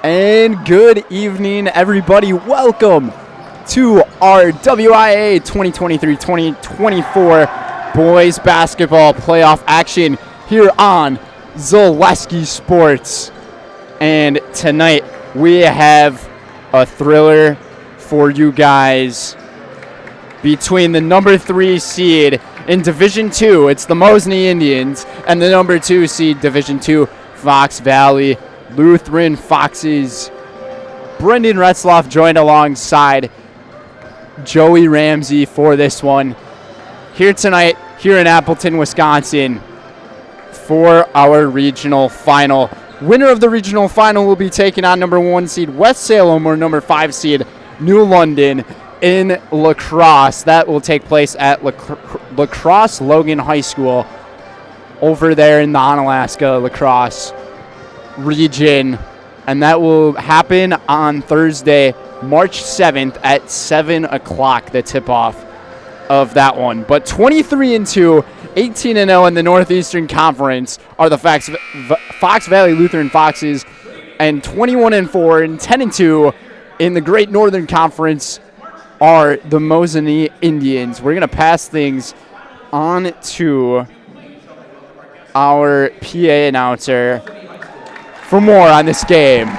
And good evening, everybody. Welcome to our WIAA 2023-2024 boys basketball playoff action here on Zaleski Sports. And tonight we have a thriller for you guys between the number 3 seed in Division 2, it's the Mosinee Indians, and the number 2 seed, Division 2, Fox Valley Lutheran Foxes. Brendan Retzloff joined alongside Joey Ramsey for this one. Here tonight, here in Appleton, Wisconsin, for our regional final. Winner of the regional final will be taking on number 1 seed West Salem or number 5 seed New London in lacrosse. That will take place at Lacrosse Logan High School over there in the Onalaska lacrosse region, and that will happen on Thursday, March 7th at 7 o'clock, the tip-off of that one. But 23-2, 18-0 in the Northeastern Conference are the Fox Valley Lutheran Foxes, and 21-4 and 10-2 in the Great Northern Conference are the Mosinee Indians. We're going to pass things on to our PA announcer for more on this game.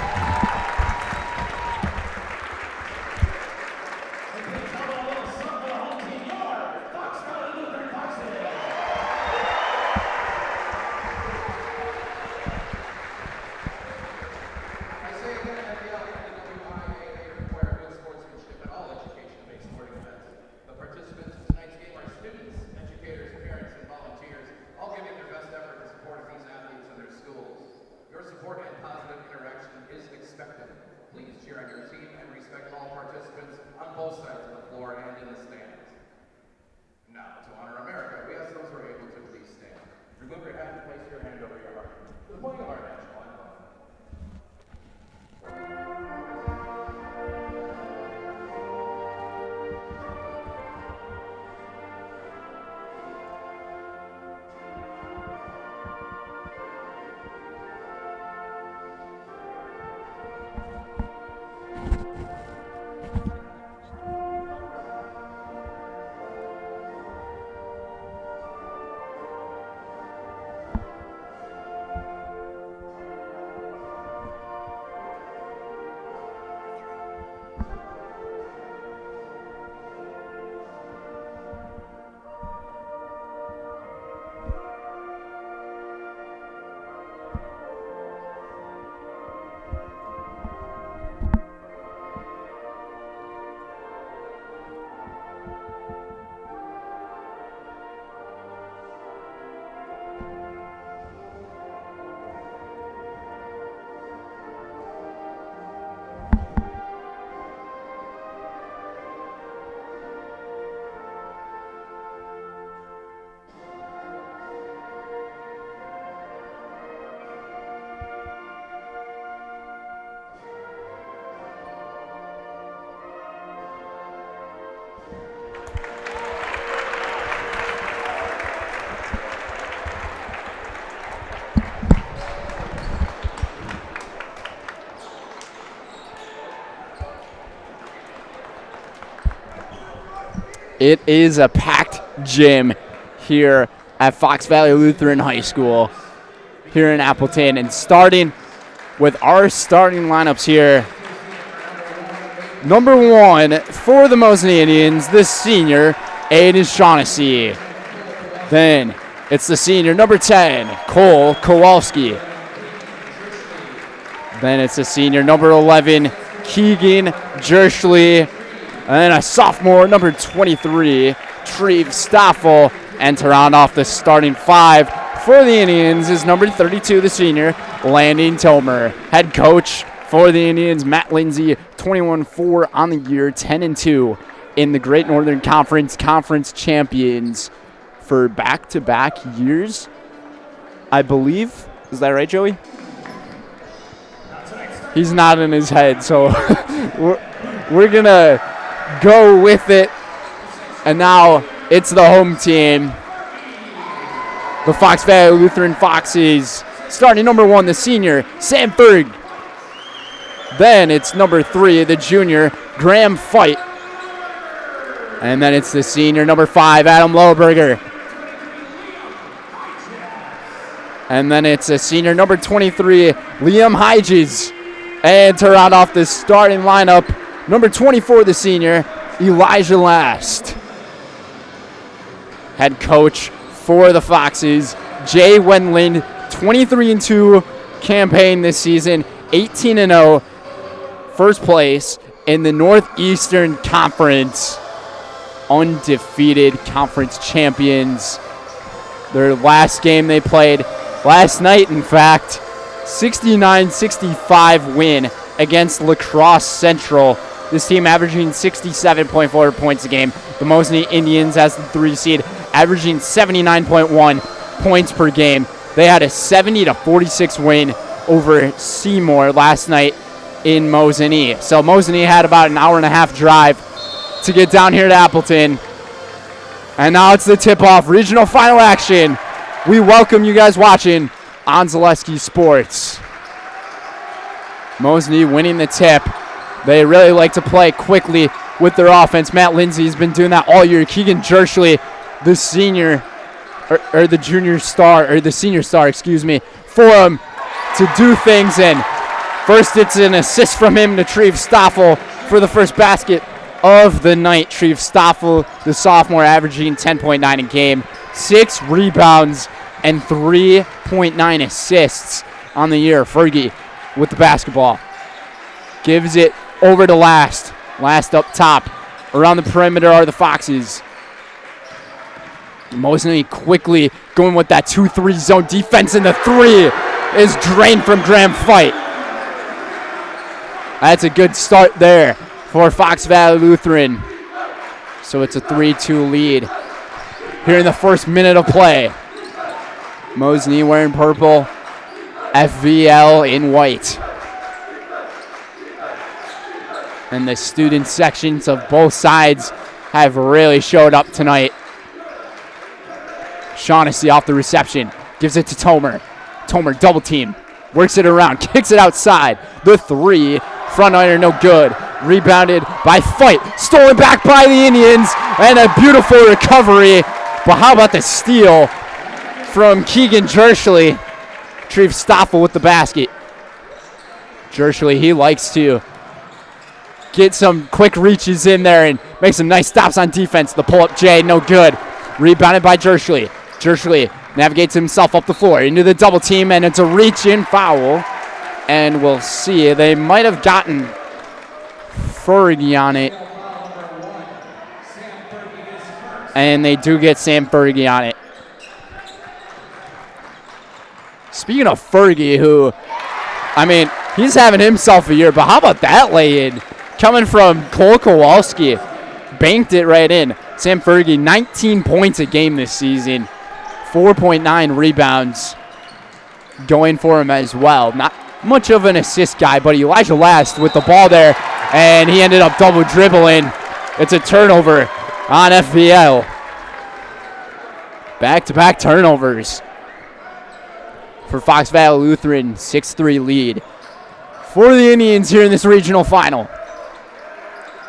It is a packed gym here at Fox Valley Lutheran High School here in Appleton. And starting with our starting lineups here, number 1 for the Mosinee Indians, the senior, Aiden Shaughnessy. Then it's the senior, number 10, Cole Kowalski. Then it's the senior, number 11, Keegan Jerschley. And then a sophomore, number 23, Treve Stoffel. And to round off the starting 5 for the Indians is number 32, the senior, Landon Tilmer. Head coach for the Indians, Matt Lindsay, 21-4 on the year, 10-2 in the Great Northern Conference champions for back-to-back years, I believe. Is that right, Joey? He's nodding his head, so we're going to go with it. And now it's the home team, the Fox Valley Lutheran Foxes. Starting number 1, the senior, Sam Ferg. Then it's number 3, the junior, Graham Fight. And then it's the senior, number 5, Adam Loberger. And then it's a senior, number 23, Liam Hyges. And to round off the starting lineup, number 24, the senior, Elijah Last. Head coach for the Foxes, Jay Wendland, 23-2 campaign this season, 18-0, first place in the Northeastern Conference, undefeated conference champions. Their last game they played last night, in fact, 69-65 win against La Crosse Central. This team averaging 67.4 points a game. The Mosinee Indians as the 3 seed, averaging 79.1 points per game. They had a 70-46 win over Seymour last night in Mosinee. So Mosinee had about an hour and a half drive to get down here to Appleton. And now it's the tip-off, regional final action. We welcome you guys watching on Zaleski Sports. Mosinee winning the tip. They really like to play quickly with their offense. Matt Lindsay's been doing that all year. Keegan Jerschley, the senior, or the junior star, or the senior star, excuse me, for him to do things. And first it's an assist from him to Treve Stoffel for the first basket of the night. Treve Stoffel, the sophomore, averaging 10.9 a game, 6 rebounds, and 3.9 assists on the year. Fergie with the basketball. Gives it over to Last. Last up top. Around the perimeter are the Foxes. Mosinee quickly going with that 2-3 zone defense, and the 3 is drained from Graham Fight. That's a good start there for Fox Valley Lutheran. So it's a 3-2 lead here in the first minute of play. Mosinee wearing purple, FVL in white. And the student sections of both sides have really showed up tonight. Shaughnessy off the reception, gives it to Tomer. Tomer double team, works it around, kicks it outside. The 3, front iron, no good. Rebounded by Fight, stolen back by the Indians, and a beautiful recovery. But how about the steal from Keegan Jerschley? Treve Stoffel with the basket. Jerschley, he likes to get some quick reaches in there and make some nice stops on defense. The pull-up J, no good. Rebounded by Jerschley. Jerschley navigates himself up the floor into the double team, and it's a reach-in foul. And we'll see. They might have gotten Fergie on it. And they do get Sam Fergie on it. Speaking of Fergie, who, I mean, he's having himself a year, but how about that lay-in? Coming from Cole Kowalski, banked it right in. Sam Fergie, 19 points a game this season, 4.9 rebounds going for him as well. Not much of an assist guy, but Elijah Last with the ball there, and he ended up double dribbling. It's a turnover on FVL. Back-to-back turnovers for Fox Valley Lutheran, 6-3 lead for the Indians here in this regional final.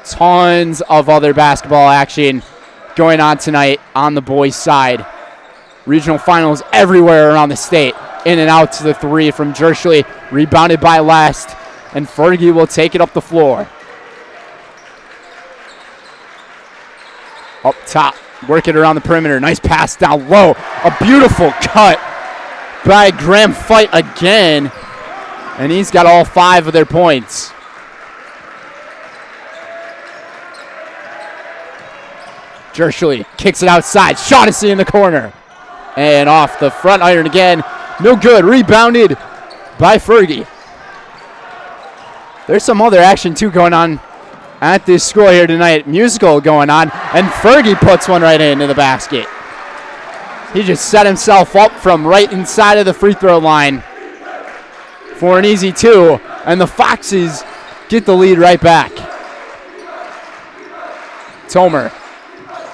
Tons of other basketball action going on tonight on the boys' side. Regional finals everywhere around the state. In and out to the 3 from Jerschley, rebounded by Last, and Fergie will take it up the floor. Up top, work it around the perimeter. Nice pass down low. A beautiful cut by Graham Fight again, and he's got all 5 of their points. Jerschley kicks it outside. Shaughnessy in the corner. And off the front iron again. No good. Rebounded by Fergie. There's some other action, too, going on at this school here tonight. Musical going on. And Fergie puts one right into the basket. He just set himself up from right inside of the free throw line for an easy 2. And the Foxes get the lead right back. Tomer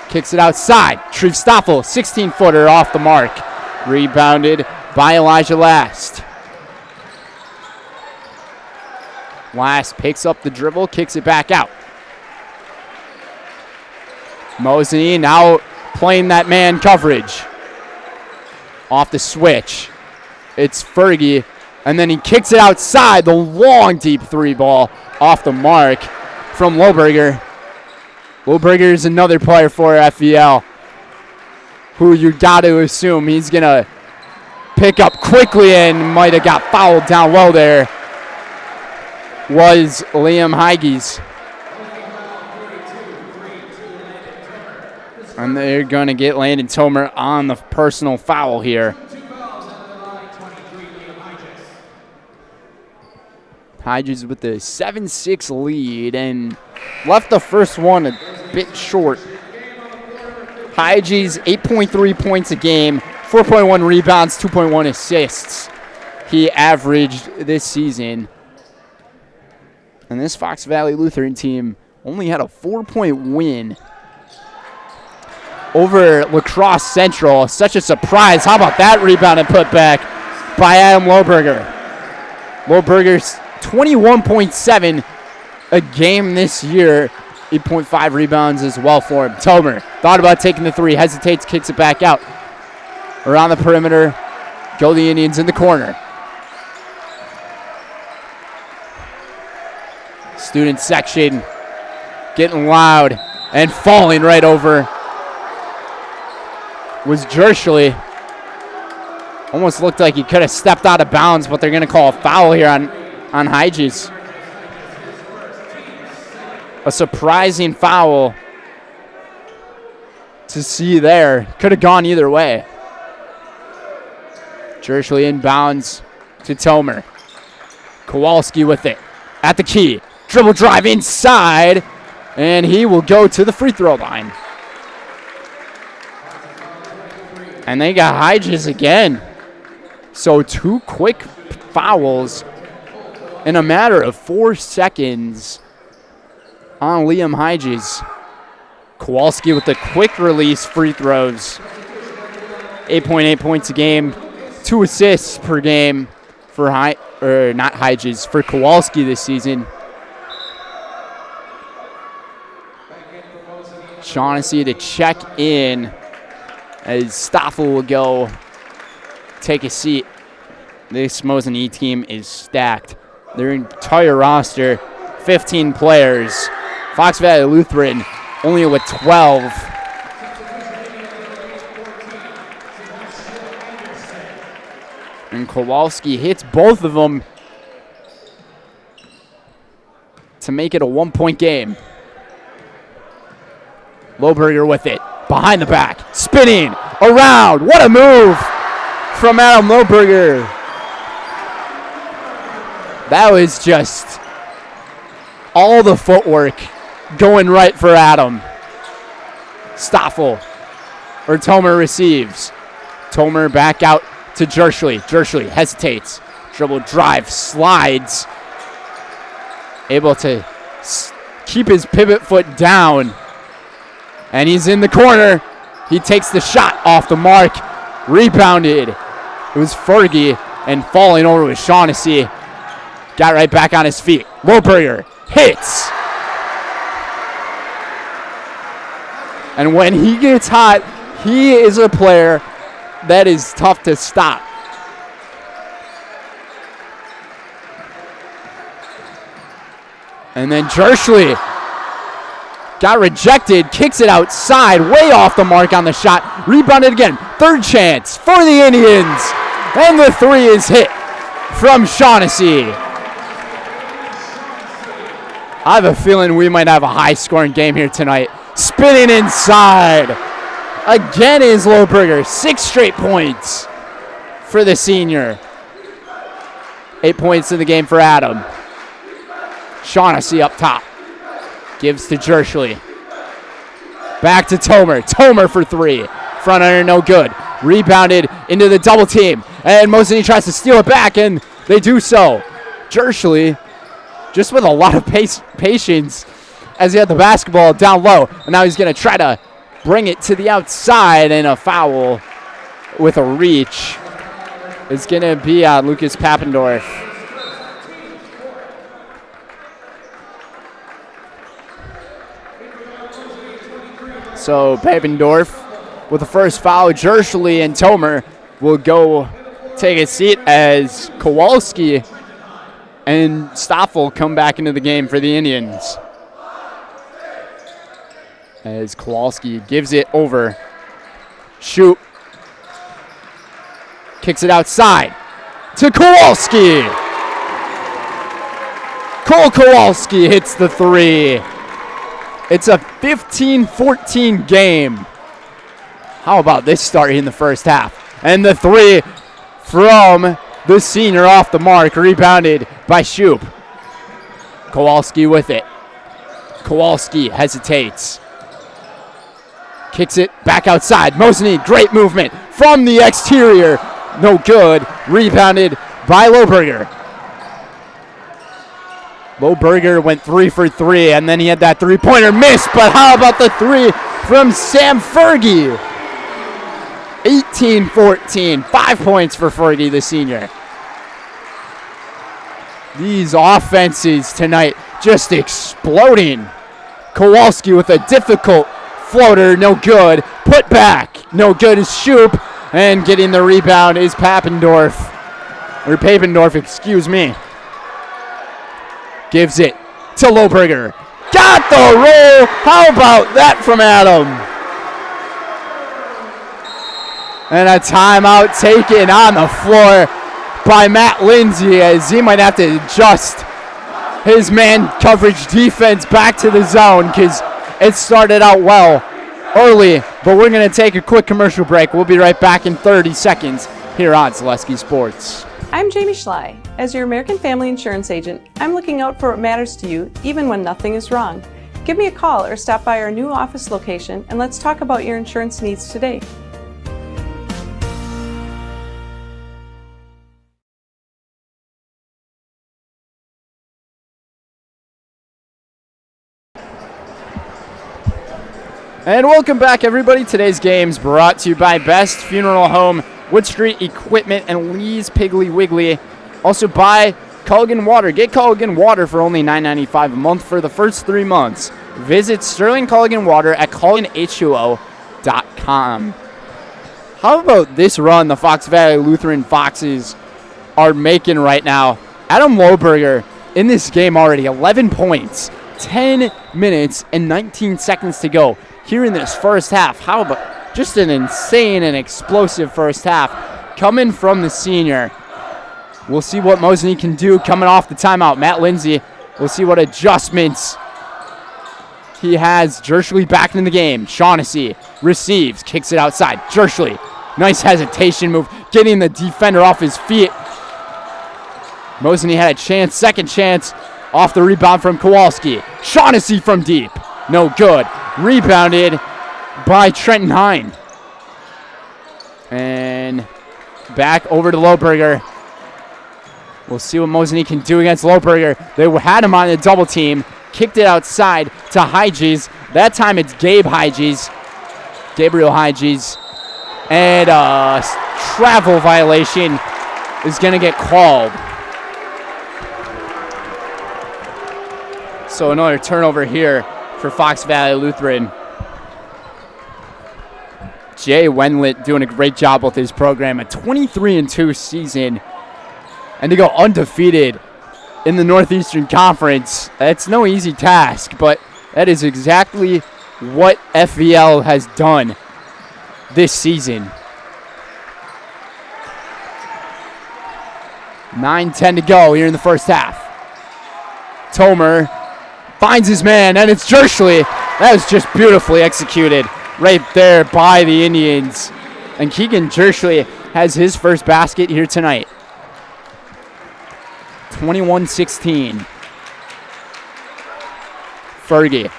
kicks it outside. Treve Stoffel, 16-footer off the mark. Rebounded by Elijah Last. Last picks up the dribble, kicks it back out. Mosinee now playing that man coverage. Off the switch. It's Fergie, and then he kicks it outside. The long, deep three ball off the mark from Lohberger. Lohberger is another player for FVL who you got to assume he's going to pick up quickly and might have got fouled down low there. Was Liam Heiges. And they're going to get Landon Tomer on the personal foul here. Heiges with the 7-6 lead and left the first one a bit short. Heiges, 8.3 points a game, 4.1 rebounds, 2.1 assists. He averaged this season. And this Fox Valley Lutheran team only had a 4-point win over La Crosse Central. Such a surprise. How about that rebound and put back by Adam Lohberger? Lohberger's 21.7 a game this year. 8.5 rebounds as well for him. Tomer thought about taking the three, hesitates, kicks it back out. Around the perimeter, go the Indians in the corner. Student section getting loud and falling right over was Jerschley. Almost looked like he could have stepped out of bounds, but they're going to call a foul here on Heiges. A surprising foul to see there. Could have gone either way. Jerschley inbounds to Tomer. Kowalski with it at the key. Dribble drive inside, and he will go to the free throw line. And they got Heiges again. So 2 quick fouls in a matter of 4 seconds on Liam Heiges. Kowalski with the quick release free throws. 8.8 points a game, 2 assists per game for for Kowalski this season. Shaughnessy to check in as Stoffel will go take a seat. This Mosinee team is stacked. Their entire roster, 15 players. Fox Valley Lutheran only with 12. And Kowalski hits both of them to make it a 1-point game. Lohberger with it, behind the back, spinning, around. What a move from Adam Lohberger. That was just all the footwork going right for Adam. Tomer receives. Tomer back out to Jerschley. Jerschley hesitates. Dribble drive, slides. Able to keep his pivot foot down. And he's in the corner. He takes the shot off the mark. Rebounded. It was Fergie, and falling over with Shaughnessy. Got right back on his feet. Lohberger hits. And when he gets hot, he is a player that is tough to stop. And then Jerschley got rejected, kicks it outside, way off the mark on the shot. Rebounded again. Third chance for the Indians. And the three is hit from Shaughnessy. I have a feeling we might have a high-scoring game here tonight. Spinning inside. Again is Lohberger. 6 straight points for the senior. 8 points in the game for Adam. Shaughnessy up top. Gives to Jerschley. Back to Tomer. Tomer for 3. Front under, no good. Rebounded into the double team. And Mosinee tries to steal it back, and they do so. Jerschley just with a lot of patience as he had the basketball down low. And now he's going to try to bring it to the outside, and a foul with a reach is going to be on Lucas Papendorf. So Papendorf with the first foul. Jerschley and Tomer will go take a seat as Kowalski and Stoffel come back into the game for the Indians. As Kowalski gives it over. Shoot. Kicks it outside to Kowalski. Cole Kowalski hits the three. It's a 15-14 game. How about this start in the first half? And the three from the senior off the mark, rebounded by Shoup. Kowalski with it. Kowalski hesitates. Kicks it back outside. Mosinee, great movement from the exterior. No good. Rebounded by Lohberger. Lohberger went 3 for 3, and then he had that three-pointer miss. But how about the three from Sam Fergie? 18-14. 5 points for Fergie, the senior. These offenses tonight just exploding. Kowalski with a difficult floater, no good. Put back, no good is Shoup. And getting the rebound is Papendorf. Excuse me. Gives it to Lohberger. Got the roll. How about that from Adam? And a timeout taken on the floor by Matt Lindsay, as he might have to adjust his man coverage defense back to the zone, because it started out well early, but we're going to take a quick commercial break. We'll be right back in 30 seconds here on Zaleski Sports. I'm Jamie Schley. As your American Family Insurance agent, I'm looking out for what matters to you, even when nothing is wrong. Give me a call or stop by our new office location, and let's talk about your insurance needs today. And welcome back, everybody. Today's game's brought to you by Best Funeral Home, Wood Street Equipment, and Lee's Piggly Wiggly. Also by Culligan Water. Get Culligan Water for only $9.95 a month for the first 3 months. Visit Sterling Culligan Water at CulliganH2O.com. How about this run the Fox Valley Lutheran Foxes are making right now? Adam Lohberger in this game already, 11 points, 10 minutes and 19 seconds to go here in this first half. How about just an insane and explosive first half coming from the senior. We'll see what Mosinee can do coming off the timeout. Matt Lindsay, we'll see what adjustments he has. Jerschley back in the game. Shaughnessy receives, kicks it outside. Jerschley, nice hesitation move, getting the defender off his feet. Mosinee had a chance, second chance, off the rebound from Kowalski. Shaughnessy from deep, no good. Rebounded by Trenton Hine. And back over to Lohberger. We'll see what Mosinee can do against Lohberger. They had him on a double team. Kicked it outside to Hyges. That time it's Gabriel Hyges. And a travel violation is going to get called. So another turnover here for Fox Valley Lutheran. Jay Wenlet doing a great job with his program. A 23-2 season. And to go undefeated in the Northeastern Conference, that's no easy task, but that is exactly what FVL has done this season. 9:10 to go here in the first half. Tomer finds his man, and it's Jerschley. That was just beautifully executed right there by the Indians. And Keegan Jerschley has his first basket here tonight. 21-16. Fergie.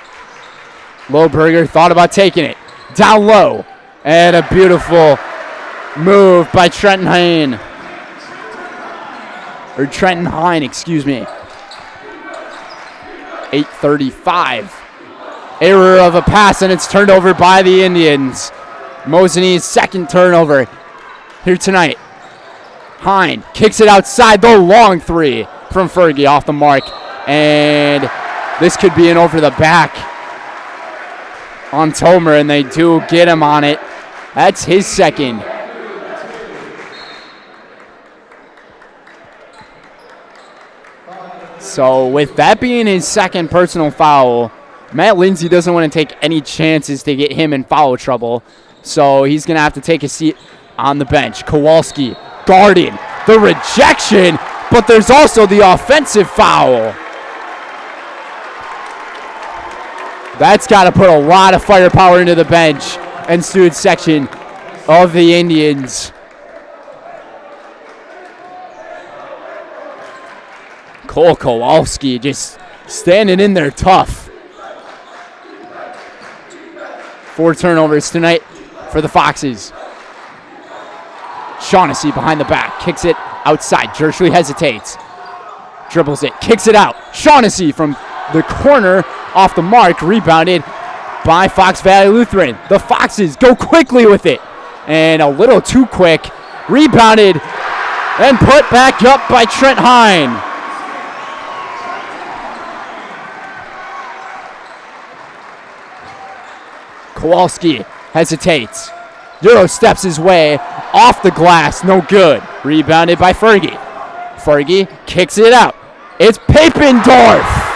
Lohberger thought about taking it. Down low. And a beautiful move by Trenton Hine. Or Trenton Hine, excuse me. 8:35. Error of a pass, and it's turned over by the Indians. Mosinee's second turnover here tonight. Hine kicks it outside, the long three from Fergie off the mark. And this could be an over the back. on Tomer, and they do get him on it. That's his second. So with that being his second personal foul, Matt Lindsay doesn't want to take any chances to get him in foul trouble. So he's going to have to take a seat on the bench. Kowalski guarding the rejection, but there's also the offensive foul. That's got to put a lot of firepower into the bench and student section of the Indians. Cole Kowalski just standing in there tough. 4 turnovers tonight for the Foxes. Shaughnessy behind the back, kicks it outside. Jershly hesitates, dribbles it, kicks it out. Shaughnessy from the corner, off the mark, rebounded by Fox Valley Lutheran. The Foxes go quickly with it, and a little too quick. Rebounded and put back up by Trent Hine. Kowalski hesitates. Euro steps his way off the glass, no good. Rebounded by Fergie. Fergie kicks it out. It's Papendorf.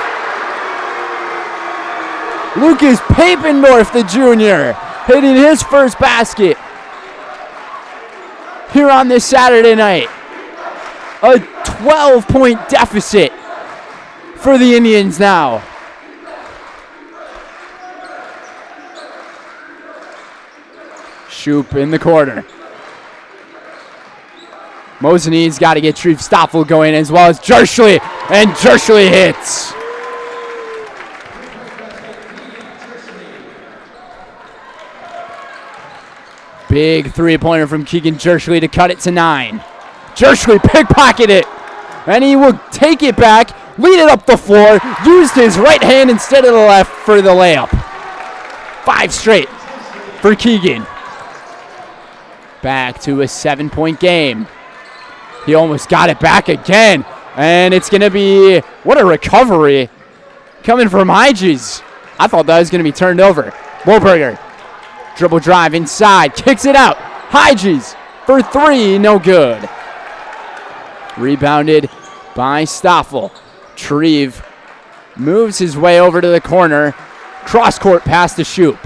Lucas Papendorf, the junior, hitting his first basket here on this Saturday night. A 12-point deficit for the Indians now. Shoop in the corner. Mosinee's got to get Shreve Stoffel going, as well as Jershly, and Jershly hits. Big three-pointer from Keegan Jershly to cut it to 9. Jershly pickpocket it, and he will take it back, lead it up the floor, used his right hand instead of the left for the layup. 5 straight for Keegan. Back to a 7-point game. He almost got it back again, and it's going to be, what a recovery coming from Hyges. I thought that was going to be turned over. Lohberger. Dribble drive inside, kicks it out. Hyges for 3, no good. Rebounded by Stoffel. Shreve moves his way over to the corner. Cross-court pass to Shoop.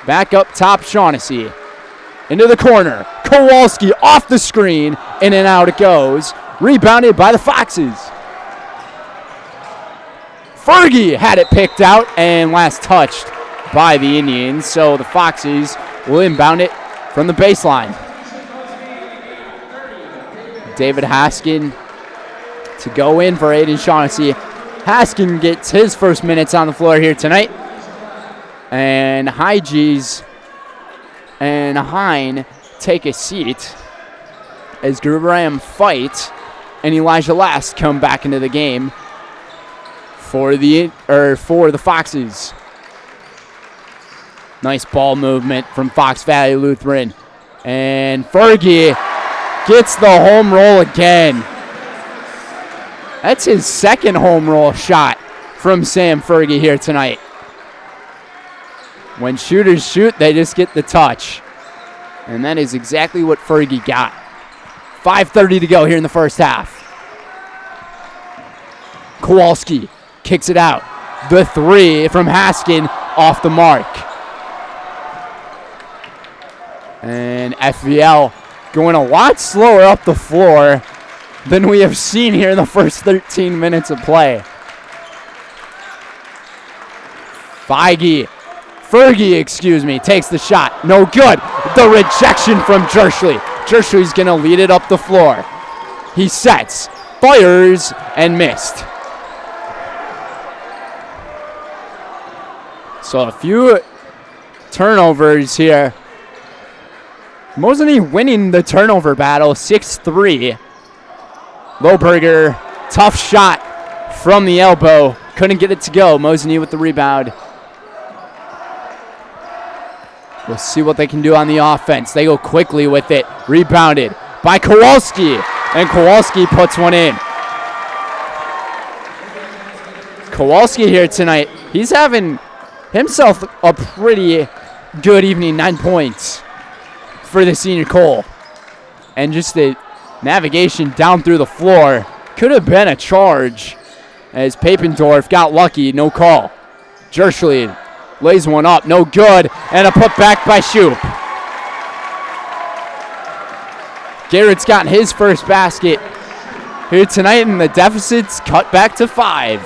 Back up top, Shaughnessy. Into the corner. Kowalski off the screen. In and out it goes. Rebounded by the Foxes. Fergie had it picked out and last touched by the Indians. So the Foxes will inbound it from the baseline. David Haskin to go in for Aiden Shaughnessy. Haskin gets his first minutes on the floor here tonight. And Hyges and Hine take a seat as Gruberam fight and Elijah Last come back into the game for the Foxes. Nice ball movement from Fox Valley Lutheran. And Fergie gets the home roll again. That's his second home roll shot from Sam Fergie here tonight. When shooters shoot, they just get the touch. And that is exactly what Fergie got. 5:30 to go here in the first half. Kowalski kicks it out. The 3 from Haskin off the mark. And FVL going a lot slower up the floor than we have seen here in the first 13 minutes of play. Fergie, takes the shot. No good. The rejection from Jershly. Jershly's going to lead it up the floor. He sets, fires, and missed. So a few turnovers here. Mosinee winning the turnover battle, 6-3. Lohberger, tough shot from the elbow. Couldn't get it to go. Mosinee with the rebound. We'll see what they can do on the offense. They go quickly with it. Rebounded by Kowalski. And Kowalski puts one in. Kowalski here tonight. He's having himself a pretty good evening, 9 points for the senior Cole. And just the navigation down through the floor could have been a charge as Papendorf got lucky, no call. Jerschley lays one up, no good, and a putback by Shoup. Garrett's gotten his first basket here tonight, and the deficit's cut back to 5.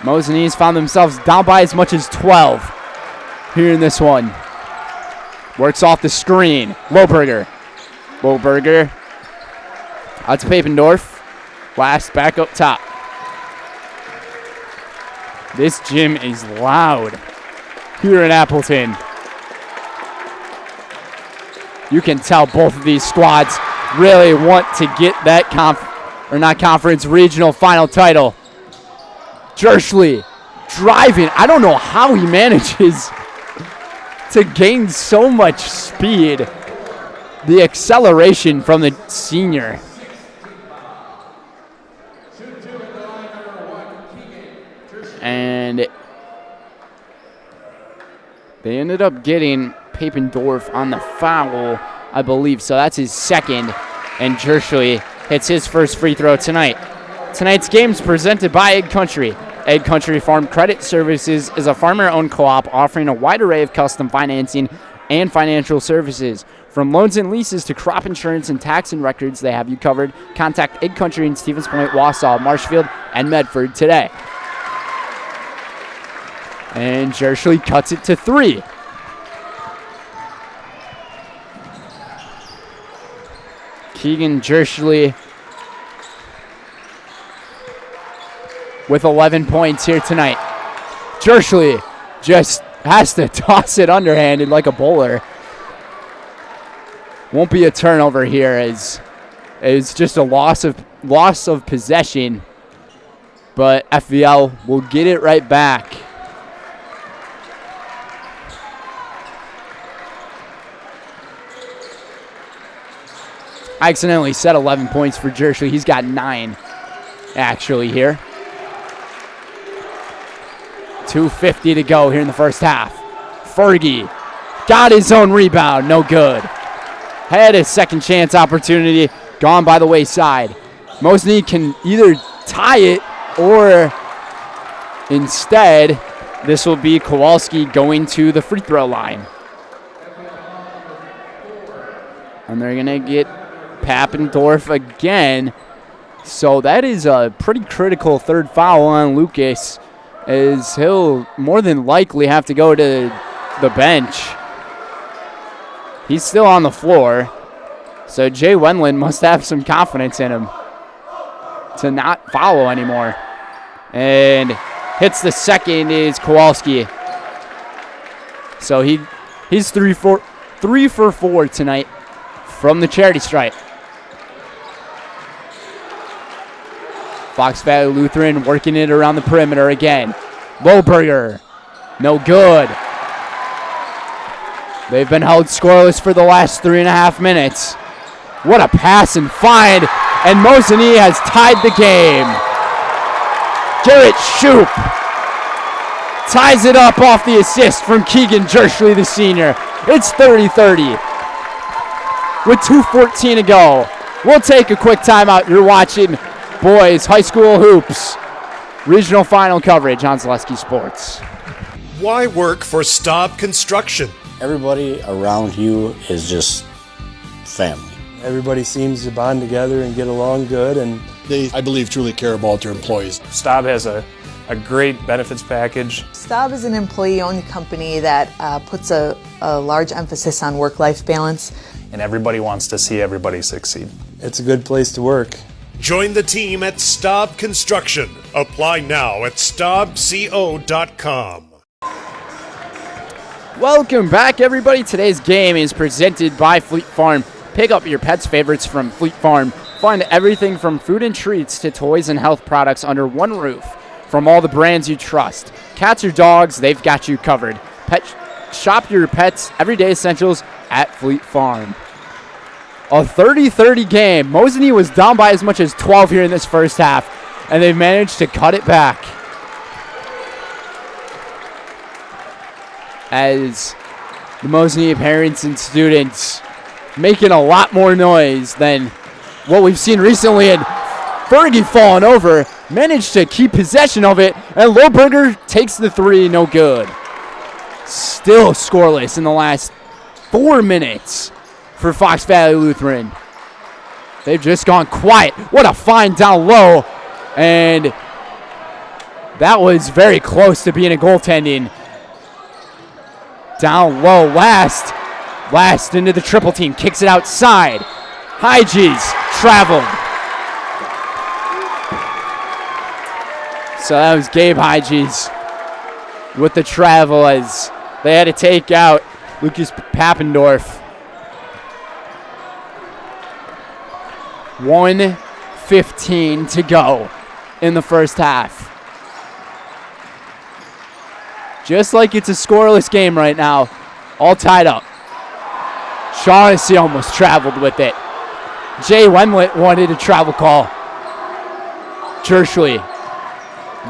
Mosinee's found themselves down by as much as 12 here in this one. Works off the screen. Lohberger out to Papendorf. Last back up top. This gym is loud here in Appleton. You can tell both of these squads really want to get that regional final title. Jerschley driving. I don't know how he manages to gain so much speed. The acceleration from the senior. And they ended up getting Papendorf on the foul, I believe. So that's his second. And Jerschley hits his first free throw tonight. Tonight's game is presented by Egg Country. Egg Country Farm Credit Services is a farmer-owned co-op offering a wide array of custom financing and financial services. From loans and leases to crop insurance and tax and records, they have you covered. Contact Egg Country in Stevens Point, Wausau, Marshfield, and Medford today. And Jerschley cuts it to 3. Keegan Jerschley with 11 points here tonight. Jerschley just has to toss it underhanded like a bowler. Won't be a turnover here as it's just a loss of possession. But FVL will get it right back. I accidentally said 11 points for Jerschley. He's got 9 actually here. 2:50 to go here in the first half. Fergie got his own rebound. No good. Had a second chance opportunity. Gone by the wayside. Mosinee can either tie it or instead this will be Kowalski going to the free throw line. And they're going to get Papendorf again. So that is a pretty critical third foul on Lucas, as he'll more than likely have to go to the bench. He's still on the floor, so Jay Wendland must have some confidence in him to not follow anymore. And hits the second is Kowalski. So he's 3 for 4 tonight from the charity stripe. Fox Valley Lutheran working it around the perimeter again. Lohberger, no good. They've been held scoreless for the last 3.5 minutes. What a pass and find, and Mosinee has tied the game. Garrett Shoup ties it up off the assist from Keegan Jerschley, the senior. It's 30-30 with 2:14 to go. We'll take a quick timeout. You're watching Boys High School Hoops regional final coverage on Zaleski Sports. Why work for Staub Construction? Everybody around you is just family. Everybody seems to bond together and get along good, and they, I believe, truly care about their employees. Staub has a great benefits package. Staub is an employee-owned company that puts a large emphasis on work-life balance. And everybody wants to see everybody succeed. It's a good place to work. Join the team at Staub Construction. Apply now at staubco.com. Welcome back, everybody. Today's game is presented by Fleet Farm. Pick up your pet's favorites from Fleet Farm. Find everything from food and treats to toys and health products under one roof from all the brands you trust. Cats or dogs, they've got you covered. Shop your pets' everyday essentials at Fleet Farm. A 30-30 game. Mosinee was down by as much as 12 here in this first half, and they've managed to cut it back. as the Mosinee parents and students making a lot more noise than what we've seen recently, and Fergie falling over, managed to keep possession of it, and Lohberger takes the three, no good. Still scoreless in the last 4 minutes for Fox Valley Lutheran. They've just gone quiet. What a find down low, and that was very close to being a goaltending. Down low, last into the triple team, kicks it outside. Hyges traveled. So that was Gabe Hyges with the travel as they had to take out Lucas Pappendorf. 1:15 to go in the first half. Just like it's a scoreless game right now, all tied up. Shaughnessy almost traveled with it. Jay Wemlett wanted a travel call. Jerschley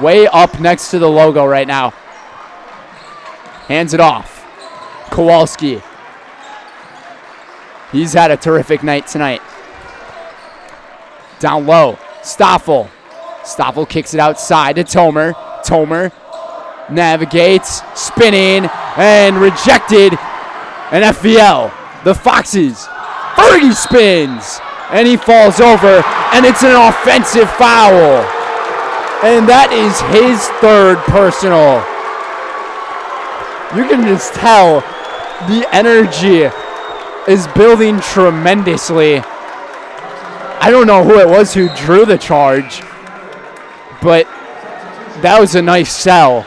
way up next to the logo right now. Hands it off. Kowalski. He's had a terrific night tonight. Down low. Stoffel. Stoffel kicks it outside to Tomer. Tomer navigates, spinning, and rejected. An FVL. The Foxes. Fergie spins, and he falls over, and it's an offensive foul. And that is his third personal. You can just tell the energy is building tremendously. I don't know who it was who drew the charge, but that was a nice sell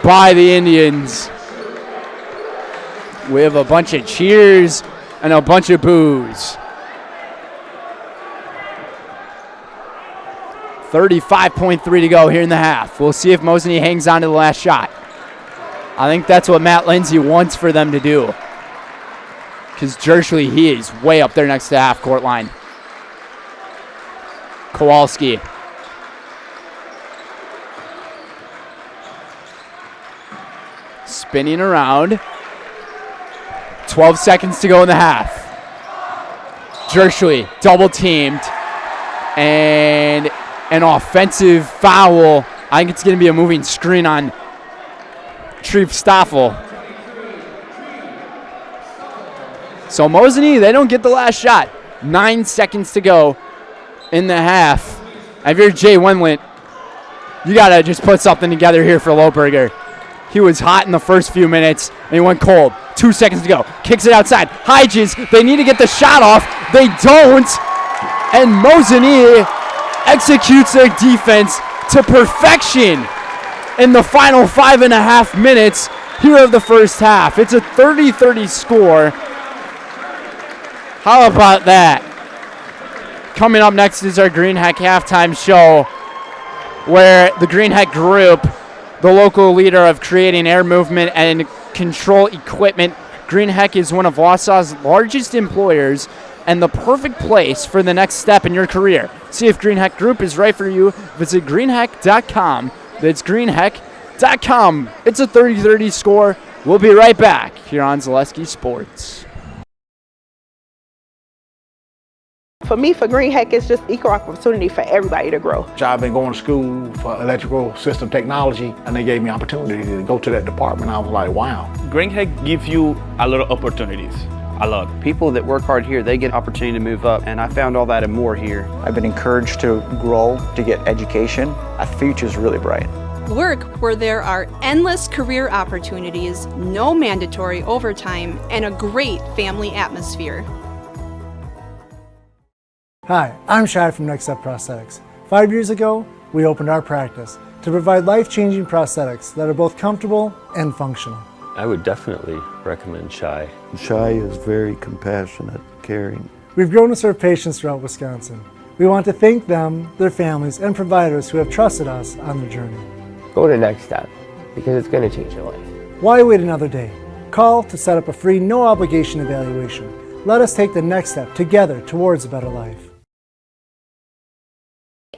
by the Indians. We have a bunch of cheers and a bunch of boos. 35.3 to go here in the half. We'll see if Mosinee hangs on to the last shot. I think that's what Matt Lindsay wants for them to do. Because Jerschley, he is way up there next to the half court line. Kowalski. Spinning around. 12 seconds to go in the half. Jerschley double teamed. And an offensive foul. I think it's going to be a moving screen on Treef Stoffel. So Mosinee, they don't get the last shot. 9 seconds to go in the half. If you're Jay Wendlandt, you got to just put something together here for Lohberger. He was hot in the first few minutes, and he went cold. 2 seconds to go. Kicks it outside. Hyges, they need to get the shot off. They don't. And Mosinee executes their defense to perfection in the final 5.5 minutes here of the first half. It's a 30-30 score. How about that? Coming up next is our Green Heck halftime show, where the Green Heck Group, the local leader of creating air movement and control equipment, Green Heck is one of Wausau's largest employers and the perfect place for the next step in your career. See if Green Heck Group is right for you. Visit greenheck.com. That's greenheck.com. It's a 30-30 score. We'll be right back here on Zaleski Sports. For me, for Green Heck, it's just equal opportunity for everybody to grow. I've been going to school for electrical system technology, and they gave me opportunity to go to that department. I was like, wow. Green Heck gives you a lot of opportunities. A lot. People that work hard here, they get opportunity to move up, and I found all that and more here. I've been encouraged to grow, to get education. Our future's really bright. Work where there are endless career opportunities, no mandatory overtime, and a great family atmosphere. Hi, I'm Shai from Next Step Prosthetics. 5 years ago, we opened our practice to provide life-changing prosthetics that are both comfortable and functional. I would definitely recommend Shai. Shai is very compassionate, caring. We've grown to serve patients throughout Wisconsin. We want to thank them, their families, and providers who have trusted us on their journey. Go to Next Step, because it's going to change your life. Why wait another day? Call to set up a free, no-obligation evaluation. Let us take the next step together towards a better life.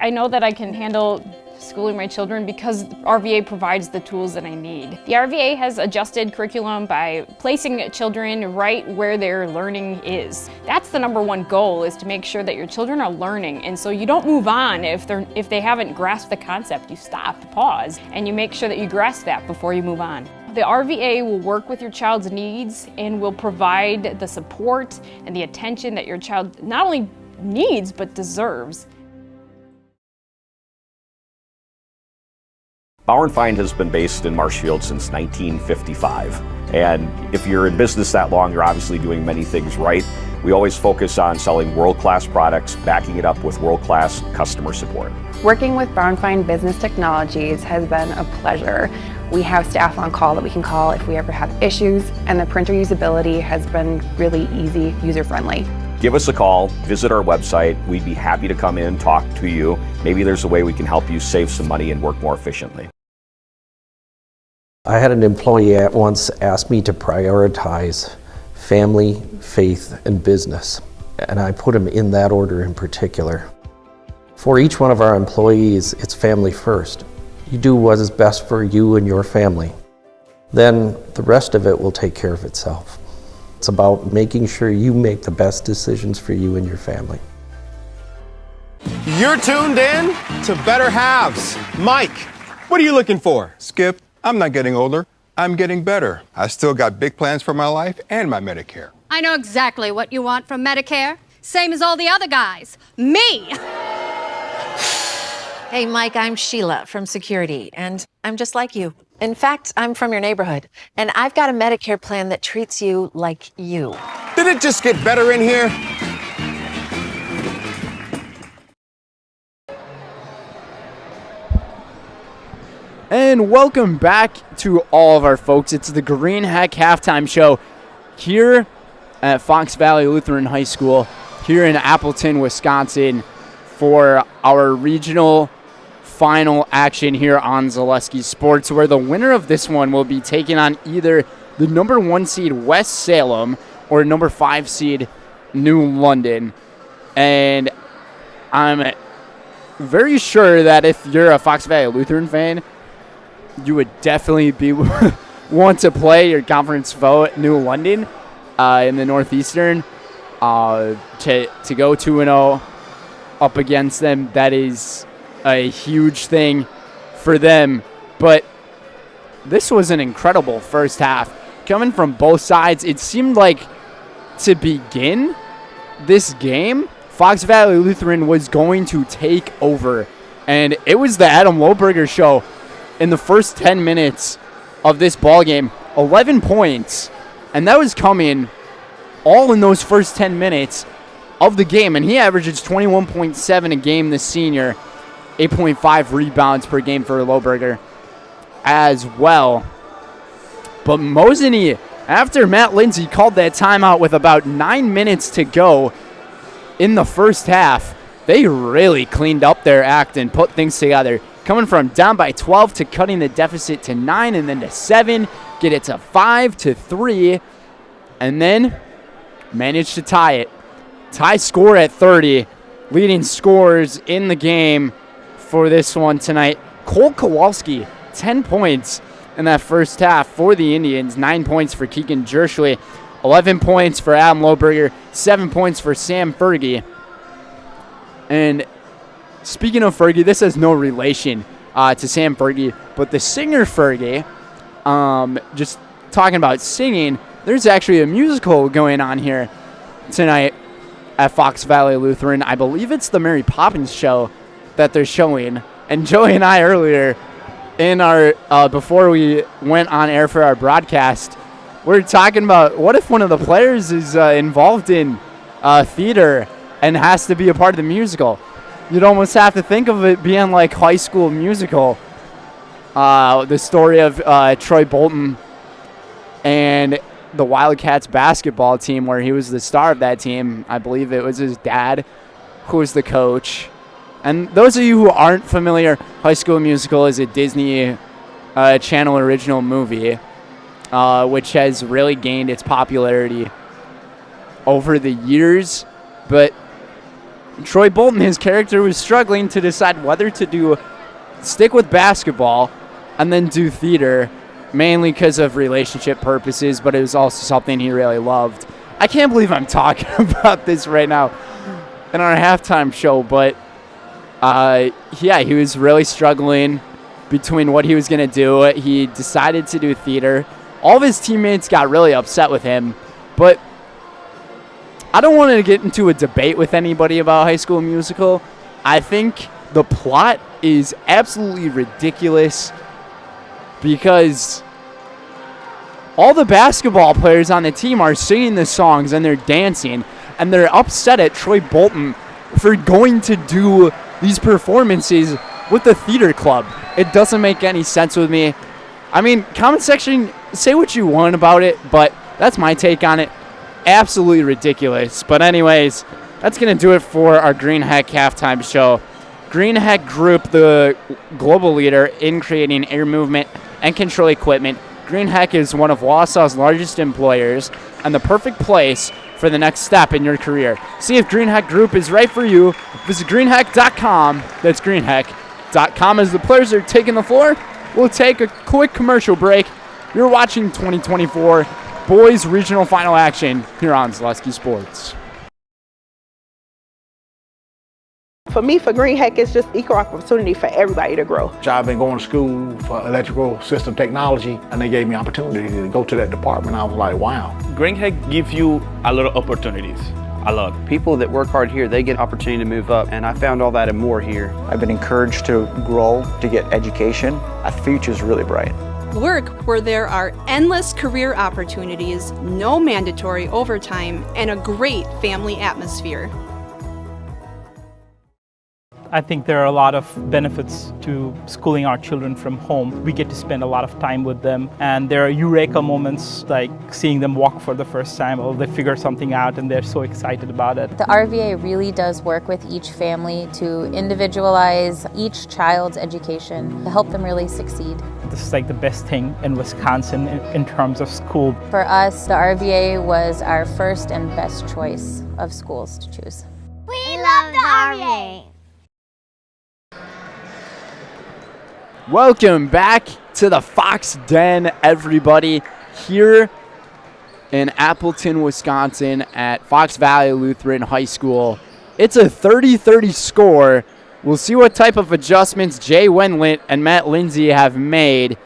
I know that I can handle schooling my children because RVA provides the tools that I need. The RVA has adjusted curriculum by placing children right where their learning is. That's the number one goal, is to make sure that your children are learning, and so you don't move on if they haven't grasped the concept. You stop, pause, and you make sure that you grasp that before you move on. The RVA will work with your child's needs and will provide the support and the attention that your child not only needs but deserves. Bauer & Feind has been based in Marshfield since 1955. And if you're in business that long, you're obviously doing many things right. We always focus on selling world-class products, backing it up with world-class customer support. Working with Bauer & Feind Business Technologies has been a pleasure. We have staff on call that we can call if we ever have issues, and the printer usability has been really easy, user-friendly. Give us a call, visit our website. We'd be happy to come in, talk to you. Maybe there's a way we can help you save some money and work more efficiently. I had an employee at once ask me to prioritize family, faith, and business, and I put them in that order in particular. For each one of our employees, it's family first. You do what is best for you and your family. Then the rest of it will take care of itself. It's about making sure you make the best decisions for you and your family. You're tuned in to Better Halves. Mike, what are you looking for? Skip, I'm not getting older. I'm getting better. I still got big plans for my life and my Medicare. I know exactly what you want from Medicare. Same as all the other guys. Me! Hey, Mike, I'm Sheila from Security, and I'm just like you. In fact, I'm from your neighborhood, and I've got a Medicare plan that treats you like you. Did it just get better in here? And welcome back to all of our folks. It's the Green Heck Halftime Show here at Fox Valley Lutheran High School here in Appleton, Wisconsin, for our regional final action here on Zaleski Sports, where the winner of this one will be taking on either the number 1 seed West Salem or number 5 seed New London. And I'm very sure that if you're a Fox Valley Lutheran fan, you would definitely be want to play your conference foe New London in the Northeastern to go 2-0 up against them. That is a huge thing for them. But this was an incredible first half coming from both sides. It seemed like to begin this game, Fox Valley Lutheran was going to take over, and it was the Adam Lohberger show. In the first 10 minutes of this ball game, 11 points, and that was coming all in those first 10 minutes of the game. And he averages 21.7 a game, this senior, 8.5 rebounds per game for Lohberger as well. But Mosinee, after Matt Lindsay called that timeout with about 9 minutes to go in the first half, they really cleaned up their act and put things together. Coming from down by 12 to cutting the deficit to 9 and then to 7, get it to 5 to 3, and then managed to tie it. Tie score at 30, leading scorers in the game for this one tonight. Cole Kowalski, 10 points in that first half for the Indians, 9 points for Keegan Jerschley, 11 points for Adam Lohberger, 7 points for Sam Fergie. And speaking of Fergie, this has no relation to Sam Fergie, but the singer Fergie, just talking about singing, there's actually a musical going on here tonight at Fox Valley Lutheran. I believe it's the Mary Poppins show that they're showing. And Joey and I earlier in our, before we went on air for our broadcast, we're talking about what if one of the players is involved in theater and has to be a part of the musical. You'd almost have to think of it being like High School Musical. The story of Troy Bolton and the Wildcats basketball team, where he was the star of that team. I believe it was his dad who was the coach. And those of you who aren't familiar, High School Musical is a Disney Channel original movie, which has really gained its popularity over the years. But Troy Bolton, his character, was struggling to decide whether to do stick with basketball and then do theater, mainly because of relationship purposes, but it was also something he really loved. I can't believe I'm talking about this right now in our halftime show, but yeah, he was really struggling between what he was going to do. He decided to do theater. All of his teammates got really upset with him, but I don't want to get into a debate with anybody about High School Musical. I think the plot is absolutely ridiculous because all the basketball players on the team are singing the songs and they're dancing, and they're upset at Troy Bolton for going to do these performances with the theater club. It doesn't make any sense with me. I mean, comment section, say what you want about it, but that's my take on it. Absolutely ridiculous. But anyways, that's going to do it for our Green Heck halftime show. Green Heck Group, the global leader in creating air movement and control equipment. Green Heck is one of Wausau's largest employers and the perfect place for the next step in your career. See if Green Heck Group is right for you. Visit greenheck.com. That's greenheck.com. As the players are taking the floor, we'll take a quick commercial break. You're watching 2024 Boys Regional Final Action here on Zaleski Sports. For me, for Green Heck, it's just equal opportunity for everybody to grow. I've been going to school for electrical system technology, and they gave me opportunity to go to that department. I was like, wow. Green Heck gives you a lot of opportunities. A lot. People that work hard here, they get opportunity to move up, and I found all that and more here. I've been encouraged to grow, to get education. Our future's really bright. Work where there are endless career opportunities, no mandatory overtime, and a great family atmosphere. I think there are a lot of benefits to schooling our children from home. We get to spend a lot of time with them, and there are eureka moments like seeing them walk for the first time, or they figure something out and they're so excited about it. The RVA really does work with each family to individualize each child's education to help them really succeed. This is like the best thing in Wisconsin in terms of school. For us, the RVA was our first and best choice of schools to choose. We love the RVA! Welcome back to the Fox Den, everybody, here in Appleton, Wisconsin at Fox Valley Lutheran High School. It's a 30-30 score. We'll see what type of adjustments Jay Wendlandt and Matt Lindsay have made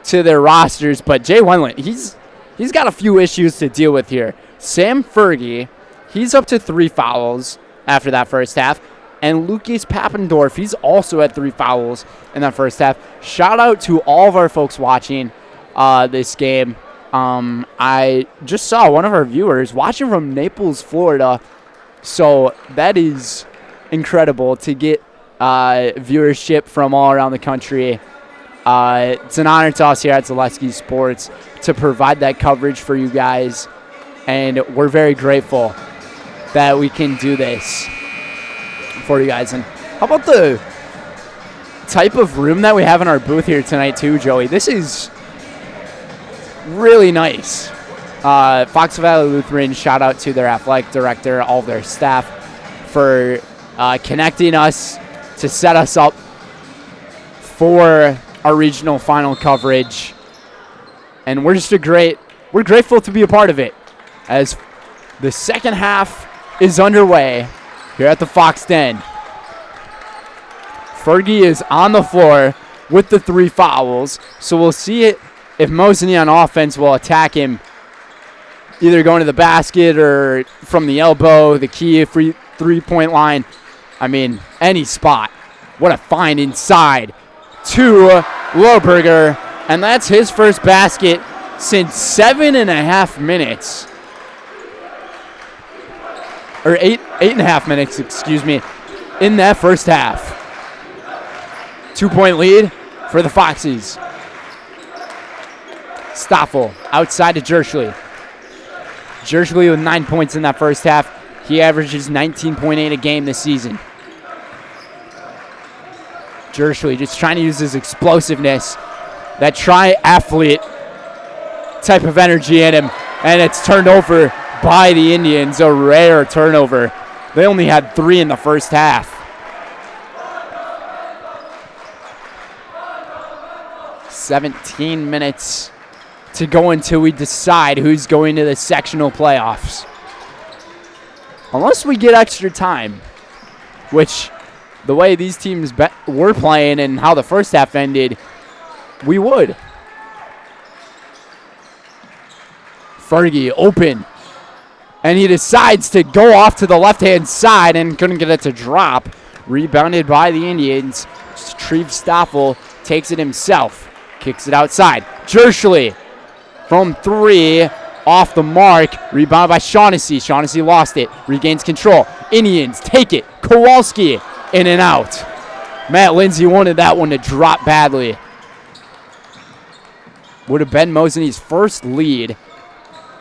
to their rosters, but Jay Wendlandt, he's got a few issues to deal with here. Sam Fergie, he's up to 3 fouls after that first half. And Lucas Papendorf, he's also at 3 fouls in that first half. Shout out to all of our folks watching this game. I just saw one of our viewers watching from Naples, Florida. So that is incredible to get viewership from all around the country. It's an honor to us here at Zaleski Sports to provide that coverage for you guys. And we're very grateful that we can do this for you guys. And how about the type of room that we have in our booth here tonight too, Joey? This is really nice. Fox Valley Lutheran, shout out to their athletic director, all of their staff for connecting us to set us up for our regional final coverage. And we're grateful to be a part of it as the second half is underway here at the Fox Den. Fergie is on the floor with the 3 fouls, so we'll see if Mosinee on offense will attack him, either going to the basket or from the elbow, the key free 3-point line. I mean, any spot. What a find inside to Lohberger, and that's his first basket since 7.5 minutes. Or 8.5 minutes, excuse me, in that first half. 2-point lead for the Foxes. Stoffel outside to Jerschley. Jerschley with 9 points in that first half. He averages 19.8 a game this season. Jerschley just trying to use his explosiveness, that triathlete type of energy in him, and it's turned over by the Indians, a rare turnover. They only had 3 in the first half. 17 minutes to go until we decide who's going to the sectional playoffs. Unless we get extra time, which the way these teams were playing and how the first half ended, we would. Fergie open. And he decides to go off to the left-hand side and couldn't get it to drop. Rebounded by the Indians. Treve Stoffel takes it himself. Kicks it outside. Jerschley from 3. Off the mark. Rebounded by Shaughnessy. Shaughnessy lost it. Regains control. Indians take it. Kowalski in and out. Matt Lindsay wanted that one to drop badly. Would have been Mosinee's first lead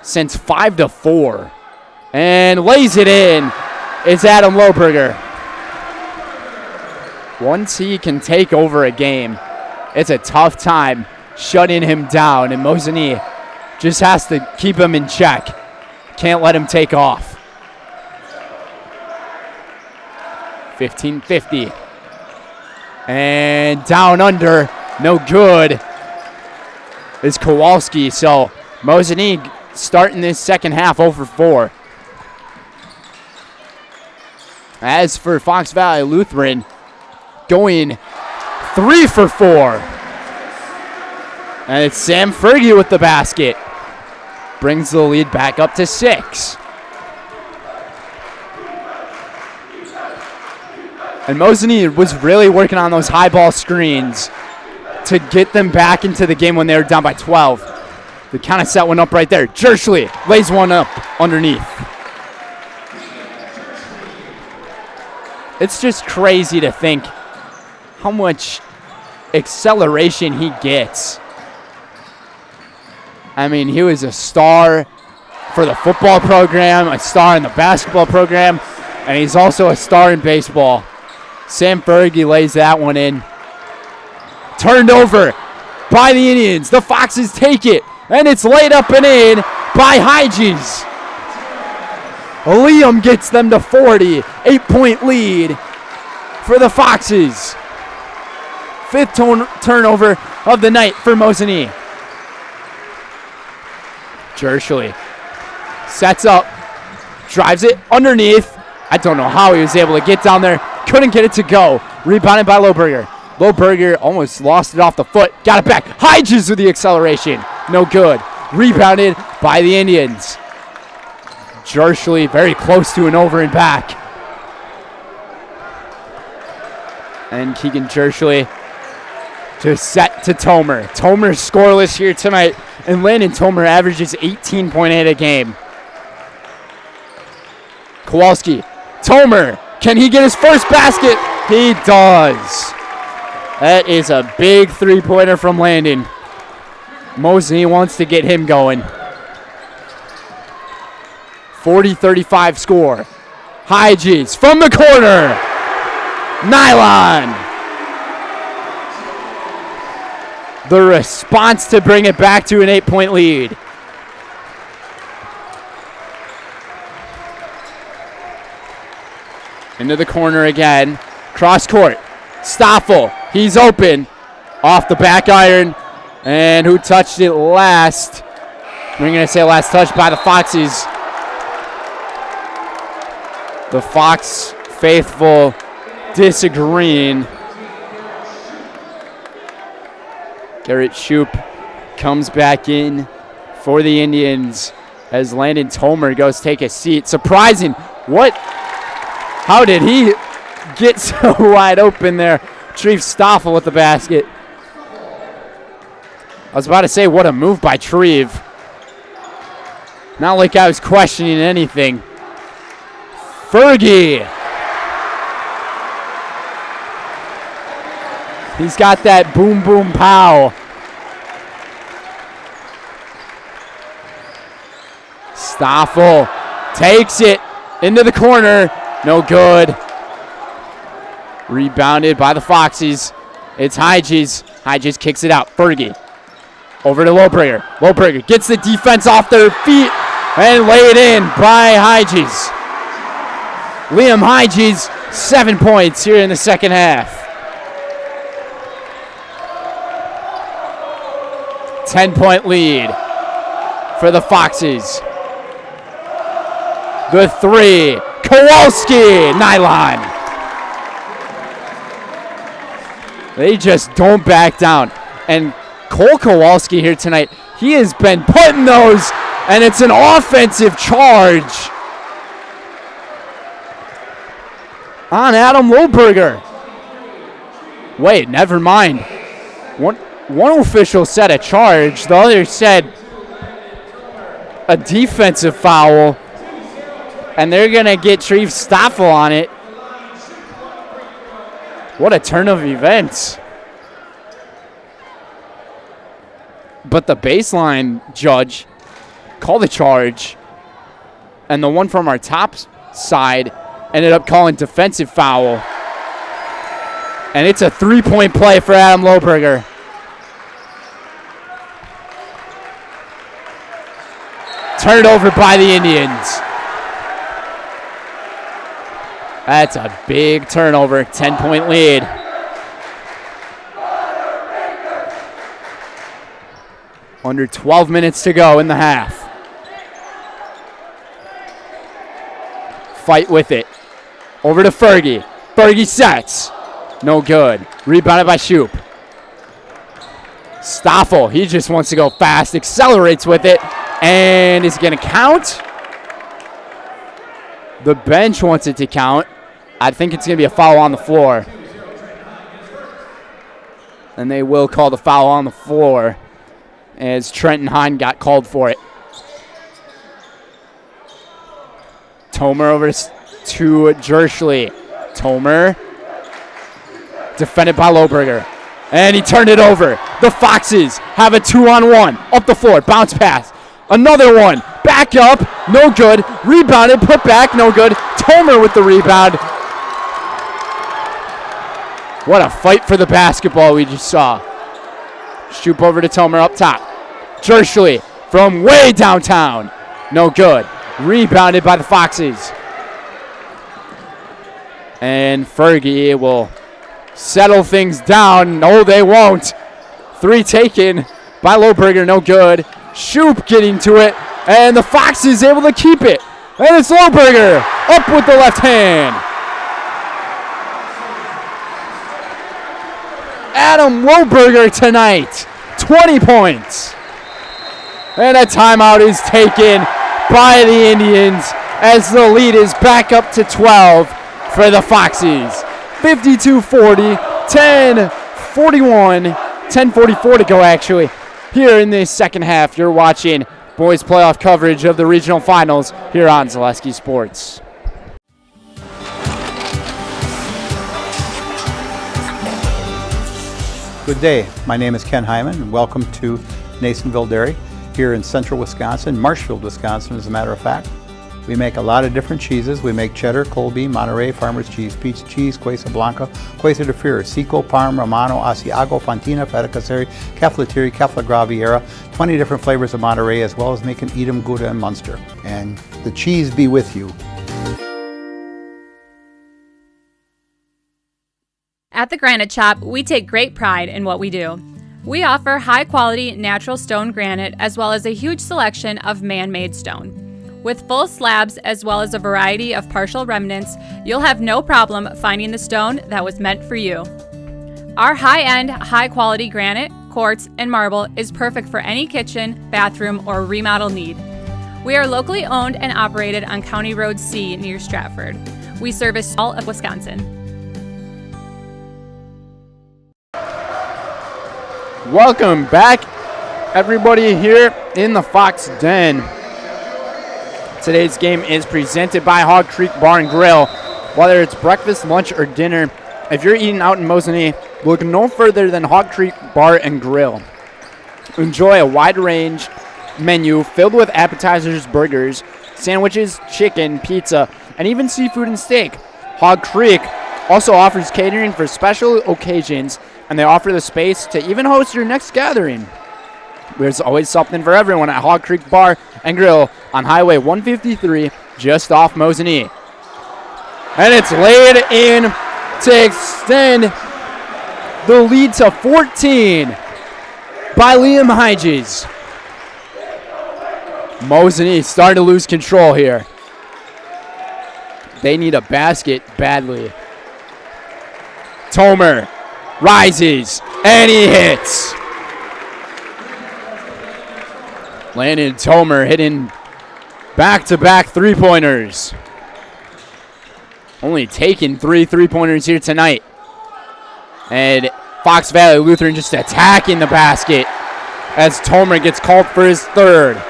since 5-4. And lays it in. It's Adam Lohberger. Once he can take over a game, it's a tough time shutting him down. And Mosinee just has to keep him in check. Can't let him take off. 15-50. And down under. No good. Is Kowalski. So Mosinee starting this second half 0-4. As for Fox Valley Lutheran, going 3-4. And it's Sam Fergie with the basket. Brings the lead back up to 6. And Mosinee was really working on those high ball screens to get them back into the game when they were down by 12. They kind of set one up right there. Jerschley lays one up underneath. It's just crazy to think how much acceleration he gets. I mean, he was a star for the football program, a star in the basketball program, and he's also a star in baseball. Sam Fergie lays that one in. Turned over by the Indians. The Foxes take it, and it's laid up and in by Hyges. Liam gets them to 40. 8-point lead for the Foxes. 5th turnover of the night for Mosinee. Jerschley sets up, drives it underneath. I don't know how he was able to get down there. Couldn't get it to go. Rebounded by Lohberger. Lohberger almost lost it off the foot. Got it back. Hyges with the acceleration. No good. Rebounded by the Indians. Jerschley very close to an over and back. And Keegan Jerschley to set to Tomer. Tomer scoreless here tonight. And Landon Tomer averages 18.8 a game. Kowalski. Tomer. Can he get his first basket? He does. That is a big three-pointer from Landon. Mosinee wants to get him going. 40-35 score. Hyges from the corner. Nylon. The response to bring it back to an 8-point lead. Into the corner again. Cross court. Stoffel. He's open. Off the back iron. And who touched it last? We're going to say last touch by the Foxes. The Fox faithful disagreeing. Garrett Shoup comes back in for the Indians as Landon Tomer goes take a seat. Surprising. What? How did he get so wide open there? Treve Stoffel with the basket. I was about to say, what a move by Treve. Not like I was questioning anything. Fergie. He's got that boom, boom, pow. Stoffel takes it into the corner. No good. Rebounded by the Foxes. It's Hyges. Hyges kicks it out. Fergie. Over to Lohberger. Lohberger gets the defense off their feet and lay it in by Hyges. Liam Hyges, 7 points here in the second half. 10-point lead for the Foxes. The three, Kowalski, nylon. They just don't back down. And Cole Kowalski here tonight, he has been putting those, and it's an offensive charge on Adam Lohberger. Wait, never mind. One official said a charge, the other said a defensive foul, and they're going to get Treve Stoffel on it. What a turn of events. But the baseline judge called the charge, and the one from our top side ended up calling defensive foul. And it's a 3-point play for Adam Lohberger. Turned over by the Indians. That's a big turnover, 10-point lead. Under 12 minutes to go in the half. Fight with it. Over to Fergie. Fergie sets. No good. Rebounded by Shoup. Stoffel, he just wants to go fast. Accelerates with it. And is going to count. The bench wants it to count. I think it's going to be a foul on the floor. And they will call the foul on the floor as Trenton Hahn got called for it. Tomer over to Jerschley. Tomer defended by Lohberger. And he turned it over. The Foxes have a 2-on-1. Up the floor. Bounce pass. Another one. Back up. No good. Rebounded. Put back. No good. Tomer with the rebound. What a fight for the basketball we just saw. Shoup over to Tomer up top. Jerschley from way downtown. No good. Rebounded by the Foxes. And Fergie will settle things down. No, they won't. 3 taken by Lohberger. No good. Shoup getting to it. And the Foxes able to keep it. And it's Lohberger up with the left hand. Adam Lohberger tonight. 20 points. And a timeout is taken by the Indians as the lead is back up to 12 for the Foxes. 52-40, 10-41, 10:44 to go actually. Here in the second half, you're watching boys playoff coverage of the regional finals here on Zaleski Sports. Good day. My name is Ken Hyman, and welcome to Nasonville Dairy here in central Wisconsin, Marshfield, Wisconsin, as a matter of fact. We make a lot of different cheeses. We make cheddar, Colby, Monterey, Farmer's Cheese, Pizza Cheese, Quesa Blanca, Quesa de Freer, Seco, Parm, Romano, Asiago, Fontina, Feta Caseri, Caflateri, Cafla Graviera, 20 different flavors of Monterey, as well as making Edam, Gouda, and Munster. And the cheese be with you. At the Granite Shop, we take great pride in what we do. We offer high-quality natural stone granite as well as a huge selection of man-made stone. With full slabs as well as a variety of partial remnants, you'll have no problem finding the stone that was meant for you. Our high-end, high-quality granite, quartz, and marble is perfect for any kitchen, bathroom, or remodel need. We are locally owned and operated on County Road C near Stratford. We service all of Wisconsin. Welcome back, everybody, here in the Fox Den. Today's game is presented by Hog Creek Bar and Grill. Whether it's breakfast, lunch, or dinner, if you're eating out in Mosinee, look no further than Hog Creek Bar and Grill. Enjoy a wide range menu filled with appetizers, burgers, sandwiches, chicken, pizza, and even seafood and steak. Hog Creek also offers catering for special occasions, and they offer the space to even host your next gathering. There's always something for everyone at Hog Creek Bar and Grill on Highway 153, just off Mosinee. And it's laid in to extend the lead to 14. by Liam Hyges. Mosinee starting to lose control here. They need a basket badly. Tomer rises, and he hits. Landon Tomer hitting back-to-back three-pointers. Only taking 3 three-pointers here tonight. And Fox Valley Lutheran just attacking the basket as Tomer gets called for his third.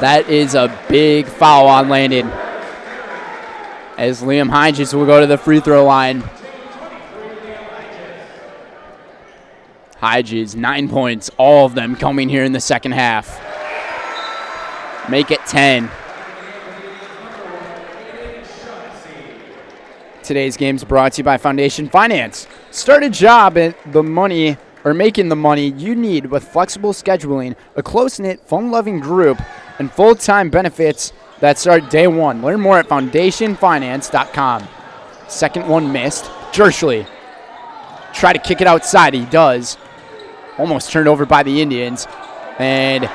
That is a big foul on Landon, as Liam Hyges will go to the free throw line. Hyges, 9 points, all of them coming here in the second half. Make it 10. Today's game is brought to you by Foundation Finance. Start a job at making the money you need with flexible scheduling, a close-knit, fun-loving group, and full-time benefits that start day one. Learn more at foundationfinance.com. Second one missed. Jerschley try to kick it outside. He does. Almost turned over by the Indians. And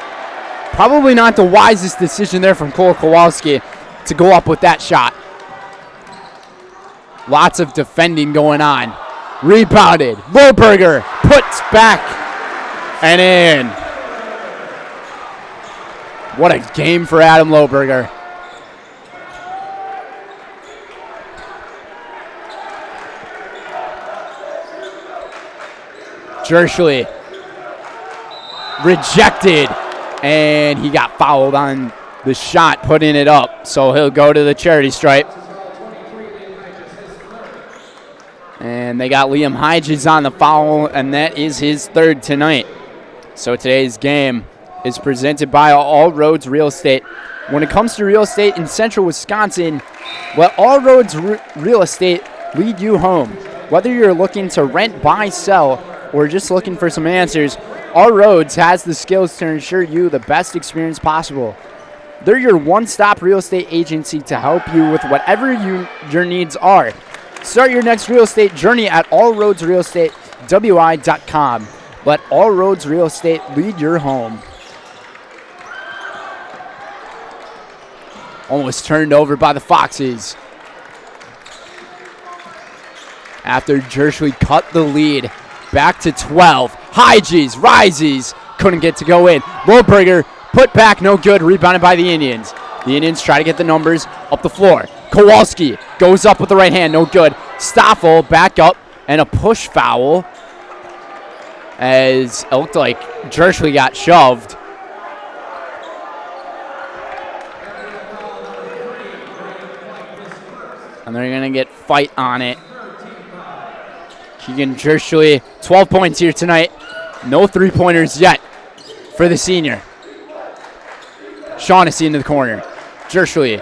probably not the wisest decision there from Cole Kowalski to go up with that shot. Lots of defending going on. Rebounded. Lohberger puts back and in. What a game for Adam Lohberger. Jerschley rejected, and he got fouled on the shot, putting it up. So he'll go to the charity stripe. And they got Liam Hyges on the foul, and that is his third tonight. So today's game is presented by All Roads Real Estate. When it comes to real estate in central Wisconsin, let All Roads Real Estate lead you home. Whether you're looking to rent, buy, sell, or just looking for some answers, All Roads has the skills to ensure you the best experience possible. They're your one-stop real estate agency to help you with whatever your needs are. Start your next real estate journey at allroadsrealestatewi.com. Let All Roads Real Estate lead your home. Almost turned over by the Foxes. After Jerschley cut the lead back to 12. Hyges rises. Couldn't get to go in. Lohberger put back, no good. Rebounded by the Indians. The Indians try to get the numbers up the floor. Kowalski goes up with the right hand, no good. Stoffel back up, and a push foul as it looked like Jerschley got shoved. And they're going to get fight on it. Keegan Jerschley, 12 points here tonight. No three-pointers yet for the senior. Shaughnessy into the corner. Jerschley.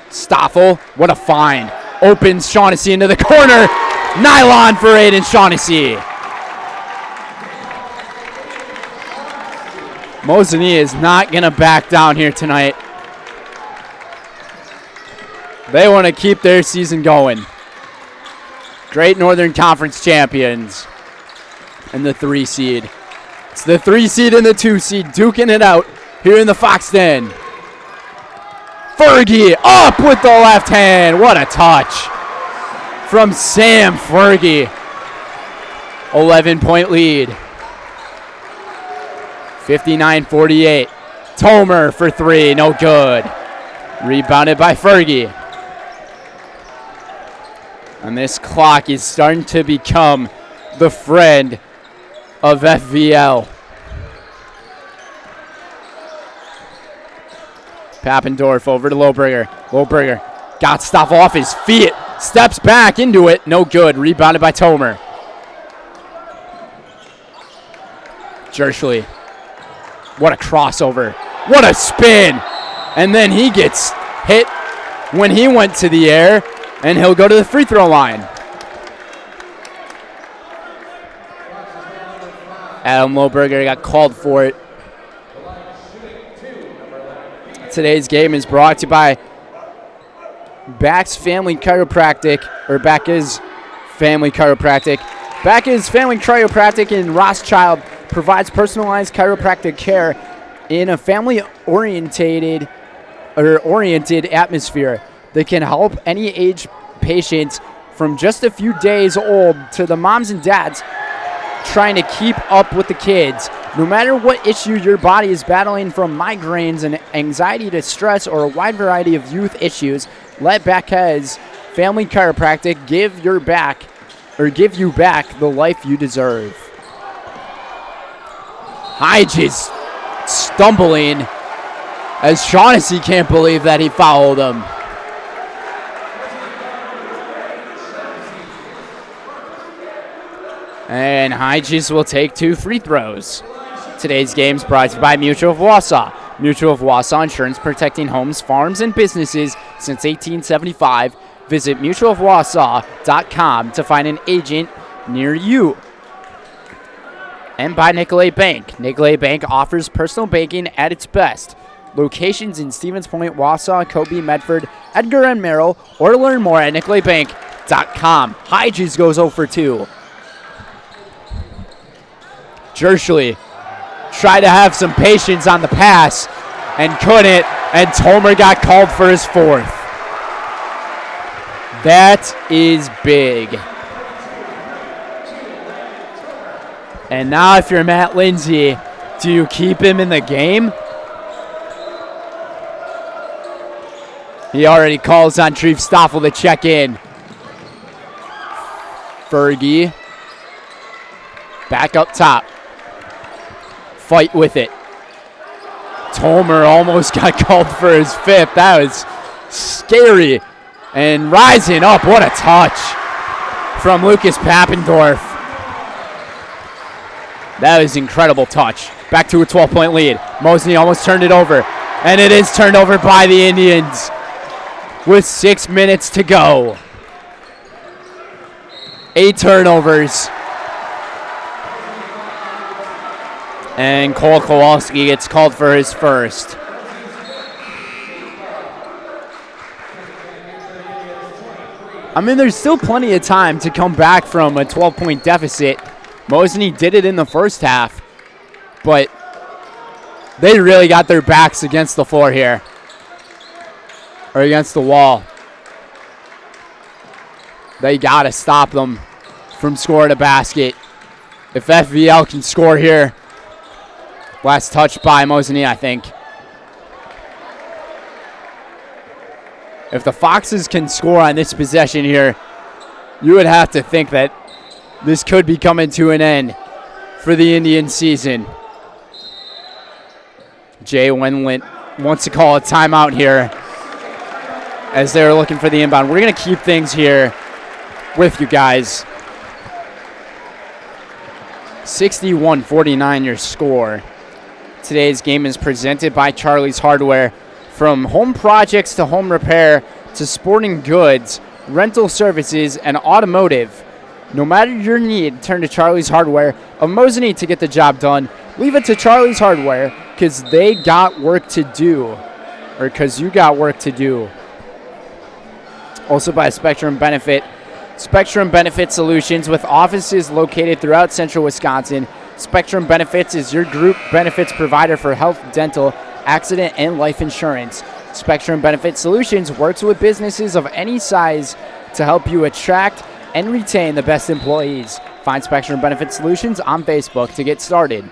Stoffel, what a find. Opens Shaughnessy into the corner. Nylon for Aiden Shaughnessy. Mosinee is not going to back down here tonight. They want to keep their season going. Great Northern Conference champions. And the 3 seed. It's the 3 seed and the 2 seed duking it out here in the Fox Den. Fergie up with the left hand. What a touch from Sam Fergie. 11-point lead. 59-48. Tomer for 3, no good. Rebounded by Fergie. And this clock is starting to become the friend of FVL. Pappendorf over to Lohberger. Lohberger got Stoffel off his feet. Steps back into it. No good. Rebounded by Tomer. Jerschley. What a crossover. What a spin. And then he gets hit when he went to the air, and he'll go to the free throw line. Adam Lohberger got called for it. Today's game is brought to you by Back's Family Chiropractic, or Back is Family Chiropractic. Back is Family Chiropractic in Rothschild provides personalized chiropractic care in a family-oriented atmosphere that can help any age patient from just a few days old to the moms and dads trying to keep up with the kids. No matter what issue your body is battling, from migraines and anxiety to stress or a wide variety of youth issues, let Back's Family Chiropractic give you back the life you deserve. Hodges stumbling as Shaughnessy can't believe that he fouled him. And Hodges will take 2 free throws. Today's game is brought to you by Mutual of Wausau. Mutual of Wausau Insurance, protecting homes, farms, and businesses since 1875. Visit mutualofwausau.com to find an agent near you. And by Nicolay Bank. Nicolay Bank offers personal banking at its best. Locations in Stevens Point, Wausau, Kobe, Medford, Edgar, and Merrill, or learn more at nicolaybank.com. Hodges goes 0 for 2. Jershly tried to have some patience on the pass and couldn't, and Tomer got called for his 4th. That is big. And now if you're Matt Lindsay, do you keep him in the game? He already calls on Treef Stoffel to check in. Fergie back up top. Fight with it. Tomer almost got called for his 5th. That was scary. And rising up, what a touch from Lucas Pappendorf. That was incredible touch. Back to a 12-point lead. Mosinee almost turned it over. And it is turned over by the Indians with 6 minutes to go. 8 turnovers. And Cole Kowalski gets called for his 1st. I mean, there's still plenty of time to come back from a 12-point deficit. Mosinee did it in the first half, but they really got their backs against the floor here, or against the wall. They got to stop them from scoring a basket. If FVL can score here. Last touch by Mosinee, I think. If the Foxes can score on this possession here, you would have to think that this could be coming to an end for the Indian season. Jay Wendlandt wants to call a timeout here as they're looking for the inbound. We're going to keep things here with you guys. 61-49 your score. Today's game is presented by Charlie's Hardware. From home projects to home repair to sporting goods, rental services, and automotive. No matter your need, turn to Charlie's Hardware of Mosinee to get the job done. Leave it to Charlie's Hardware because they got work to do. Or because you got work to do. Also by Spectrum Benefit. Spectrum Benefit Solutions with offices located throughout central Wisconsin. Spectrum Benefits is your group benefits provider for health, dental, accident, and life insurance. Spectrum Benefit Solutions works with businesses of any size to help you attract and retain the best employees. Find Spectrum Benefit Solutions on Facebook to get started.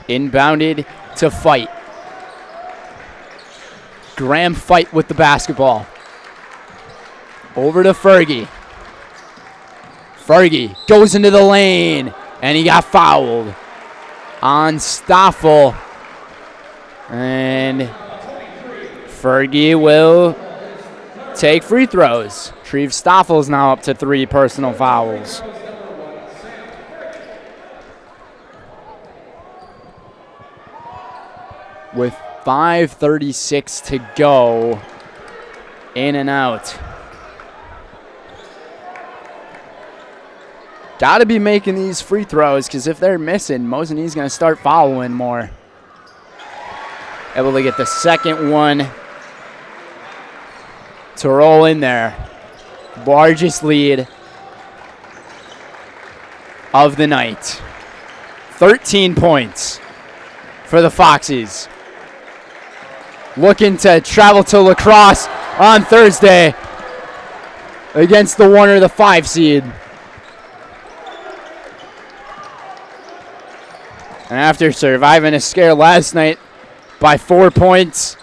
Inbounded to Fight. Graham Fight with the basketball. Over to Fergie. Fergie goes into the lane, and he got fouled on Stoffel. And Fergie will take free throws. Treef Stoffel's now up to 3 personal fouls. With 5:36 to go, in and out. Got to be making these free throws because if they're missing, Mosinee's going to start following more. Able to get the second one to roll in there. Largest lead of the night. 13 points for the Foxes. Looking to travel to La Crosse on Thursday against the 1 or the 5 seed. And after surviving a scare last night by 4 points,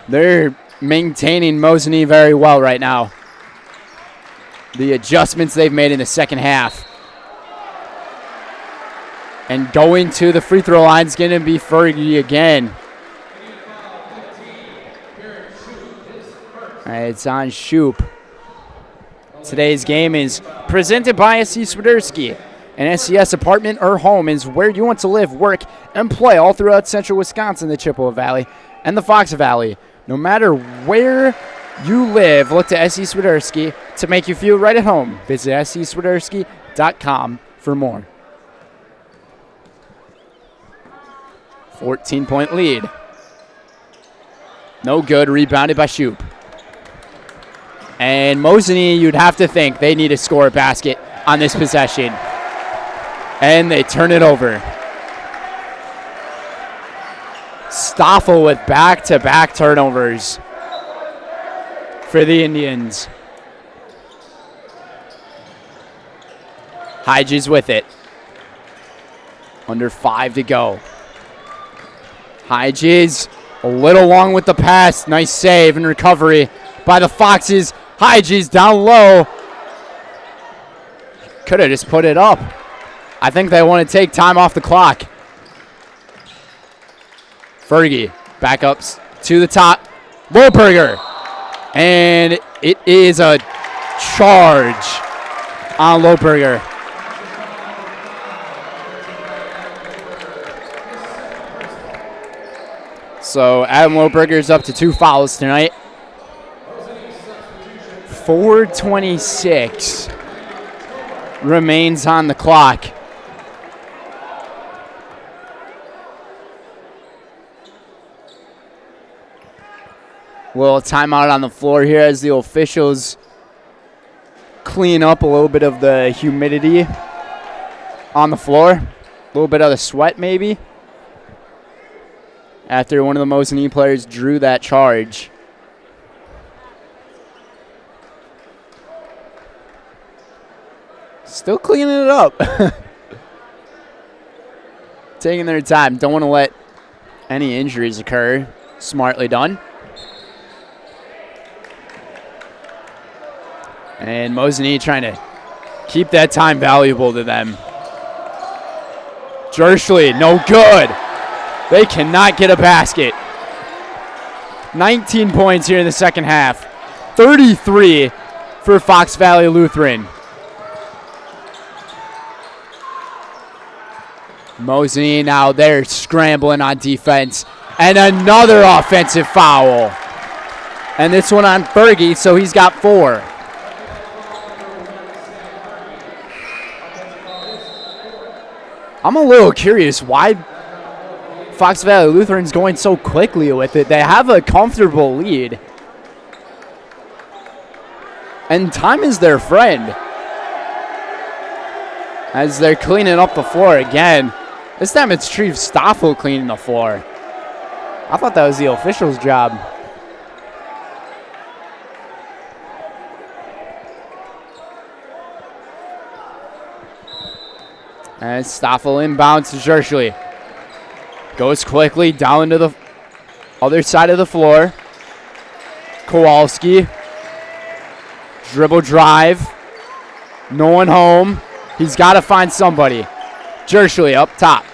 they're maintaining Mosinee very well right now. The adjustments they've made in the second half. And going to the free throw line is going to be Fergie again. All right, it's on Shoop. Today's game is presented by SC Swiderski. An SCS apartment or home is where you want to live, work, and play all throughout central Wisconsin, the Chippewa Valley, and the Fox Valley. No matter where you live, look to SC Swiderski to make you feel right at home. Visit scswiderski.com for more. 14-point lead. No good. Rebounded by Shoop. And Mosinee, you'd have to think they need to score a basket on this possession. And they turn it over. Stoffel with back-to-back turnovers for the Indians. Hyges with it. Under 5 to go. Hyges a little long with the pass. Nice save and recovery by the Foxes. Hyges down low. Could have just put it up. I think they want to take time off the clock. Fergie back up to the top. Loberger. And it is a charge on Loberger. So Adam Loberger's up to 2 fouls tonight. 4:26 remains on the clock. Little timeout on the floor here as the officials clean up a little bit of the humidity on the floor. A little bit of the sweat maybe. After one of the Mosinee players drew that charge. Still cleaning it up. Taking their time. Don't want to let any injuries occur. Smartly done. And Mosinee trying to keep that time valuable to them. Jerschley, no good. They cannot get a basket. 19 points here in the second half. 33 for Fox Valley Lutheran. Mosinee now they're scrambling on defense. And another offensive foul. And this one on Fergie, so he's got 4. I'm a little curious why Fox Valley Lutheran's going so quickly with it. They have a comfortable lead. And time is their friend. As they're cleaning up the floor again. This time it's Treve Stoffel cleaning the floor. I thought that was the official's job. And Stoffel inbounds to Jerschley. Goes quickly down to the other side of the floor. Kowalski. Dribble drive. No one home. He's got to find somebody. Jerschley up top.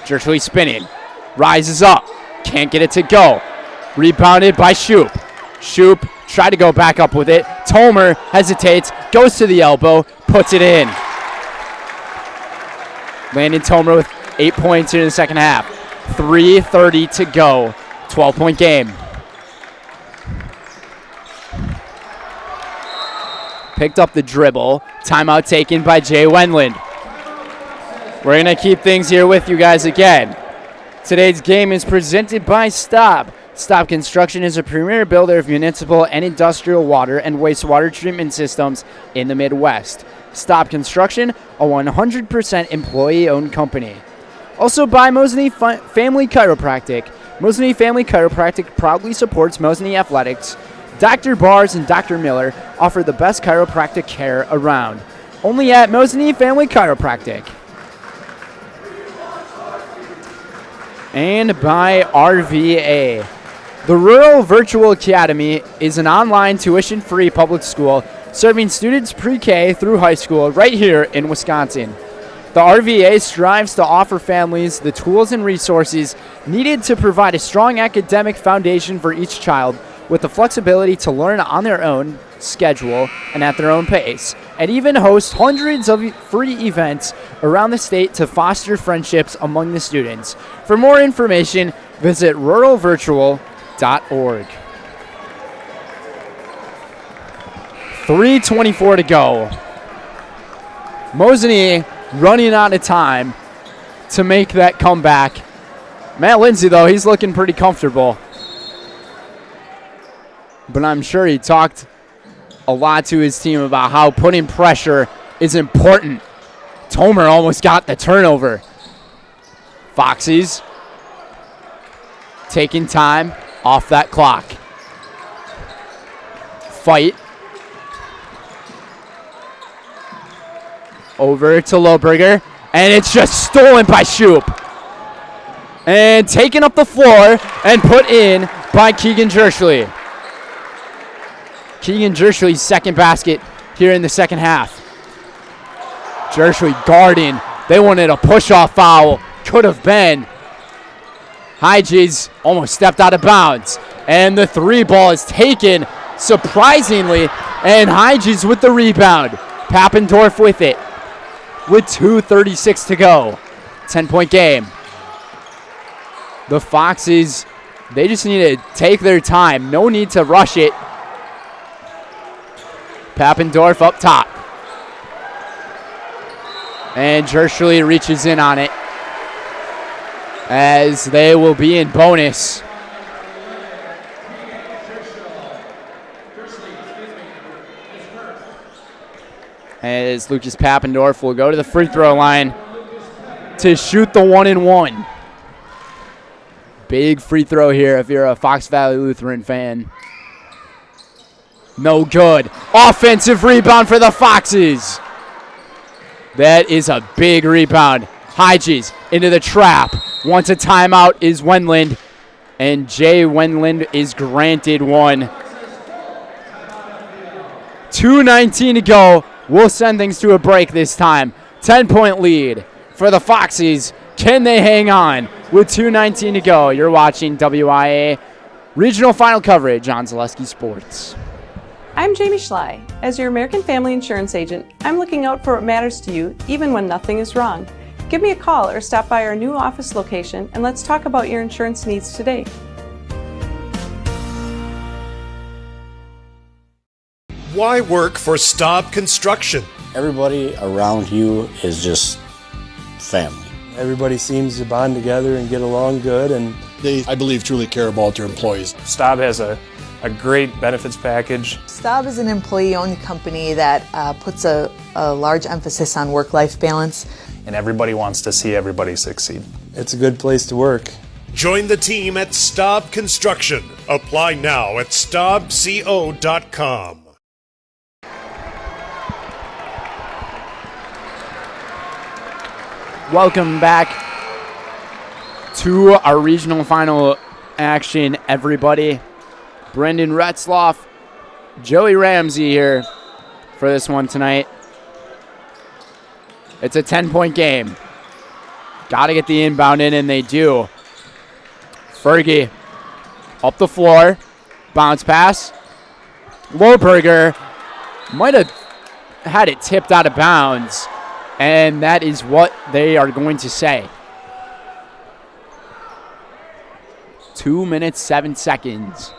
Jerschley spinning. Rises up. Can't get it to go. Rebounded by Shoop. Shoop tried to go back up with it. Tomer hesitates. Goes to the elbow. Puts it in. Landon Tomer with 8 points here in the second half. 3:30 to go. 12-point game. Picked up the dribble. Timeout taken by Jay Wendland. We're going to keep things here with you guys again. Today's game is presented by Stop. Staub Construction is a premier builder of municipal and industrial water and wastewater treatment systems in the Midwest. Staub Construction, a 100% employee-owned company. Also by Mosinee Family Chiropractic. Mosinee Family Chiropractic proudly supports Mosinee Athletics. Dr. Bars and Dr. Miller offer the best chiropractic care around. Only at Mosinee Family Chiropractic. And by RVA. The Rural Virtual Academy is an online tuition-free public school serving students pre-K through high school right here in Wisconsin. The RVA strives to offer families the tools and resources needed to provide a strong academic foundation for each child with the flexibility to learn on their own schedule and at their own pace, and even host hundreds of free events around the state to foster friendships among the students. For more information, visit ruralvirtual.org. 3:24 to go. Mosinee running out of time to make that comeback. Matt Lindsay, though, he's looking pretty comfortable. But I'm sure he talked a lot to his team about how putting pressure is important. Tomer almost got the turnover. Foxies taking time off that clock. Fight. Over to Lohberger, and it's just stolen by Shoup. And taken up the floor and put in by Keegan Jerschley. Keegan Jerschley's second basket here in the second half. Jerschley guarding. They wanted a push-off foul. Could have been. Hyges almost stepped out of bounds. And the three ball is taken surprisingly. And Hyges with the rebound. Pappendorf with it. With 2:36 to go. 10-point game. The Foxes, they just need to take their time. No need to rush it. Pappendorf up top. And Jerschley reaches in on it, as they will be in bonus. As Lucas Pappendorf will go to the free throw line to shoot the 1-and-1. Big free throw here if you're a Fox Valley Lutheran fan. No good. Offensive rebound for the Foxes. That is a big rebound. Hyges into the trap. Wants a timeout is Wendland. And Jay Wendland is granted one. 2:19 to go. We'll send things to a break this time. 10-point lead for the Foxies. Can they hang on with 2:19 to go? You're watching WIAA Regional Final coverage on Zaleski Sports. I'm Jamie Schley. As your American Family Insurance agent, I'm looking out for what matters to you, even when nothing is wrong. Give me a call or stop by our new office location, and let's talk about your insurance needs today. Why work for Staub Construction? Everybody around you is just family. Everybody seems to bond together and get along good, and they, I believe, truly care about their employees. Staub has a great benefits package. Staub is an employee-owned company that puts a large emphasis on work-life balance. And everybody wants to see everybody succeed. It's a good place to work. Join the team at Staub Construction. Apply now at staubco.com. Welcome back to our regional final action, everybody. Brendan Retzloff, Joey Ramsey here for this one tonight. It's a 10-point game. Got to get the inbound in, and they do. Fergie up the floor. Bounce pass. Lohberger might have had it tipped out of bounds, and that is what they are going to say. 2 minutes, 7 seconds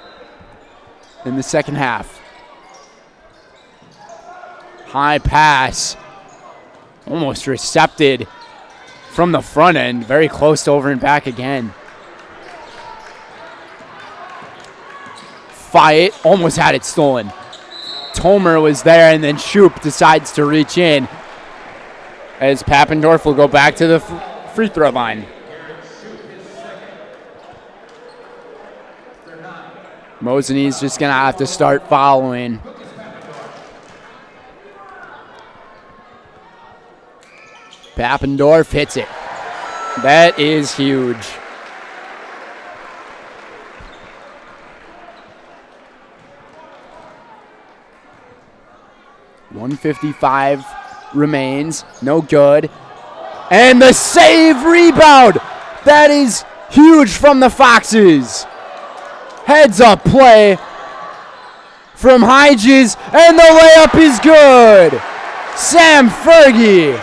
in the second half. High pass. Almost recepted from the front end. Very close to over and back again. fight. Almost had it stolen. Tomer was there, and then Shoup decides to reach in as Papendorf will go back to the free throw line. Mosinee's just going to have to start following. Papendorf hits it. That is huge. .155 remains. No good. And the save rebound. That is huge from the Foxes. Heads up play from Hedges, and the layup is good. Sam Fergie.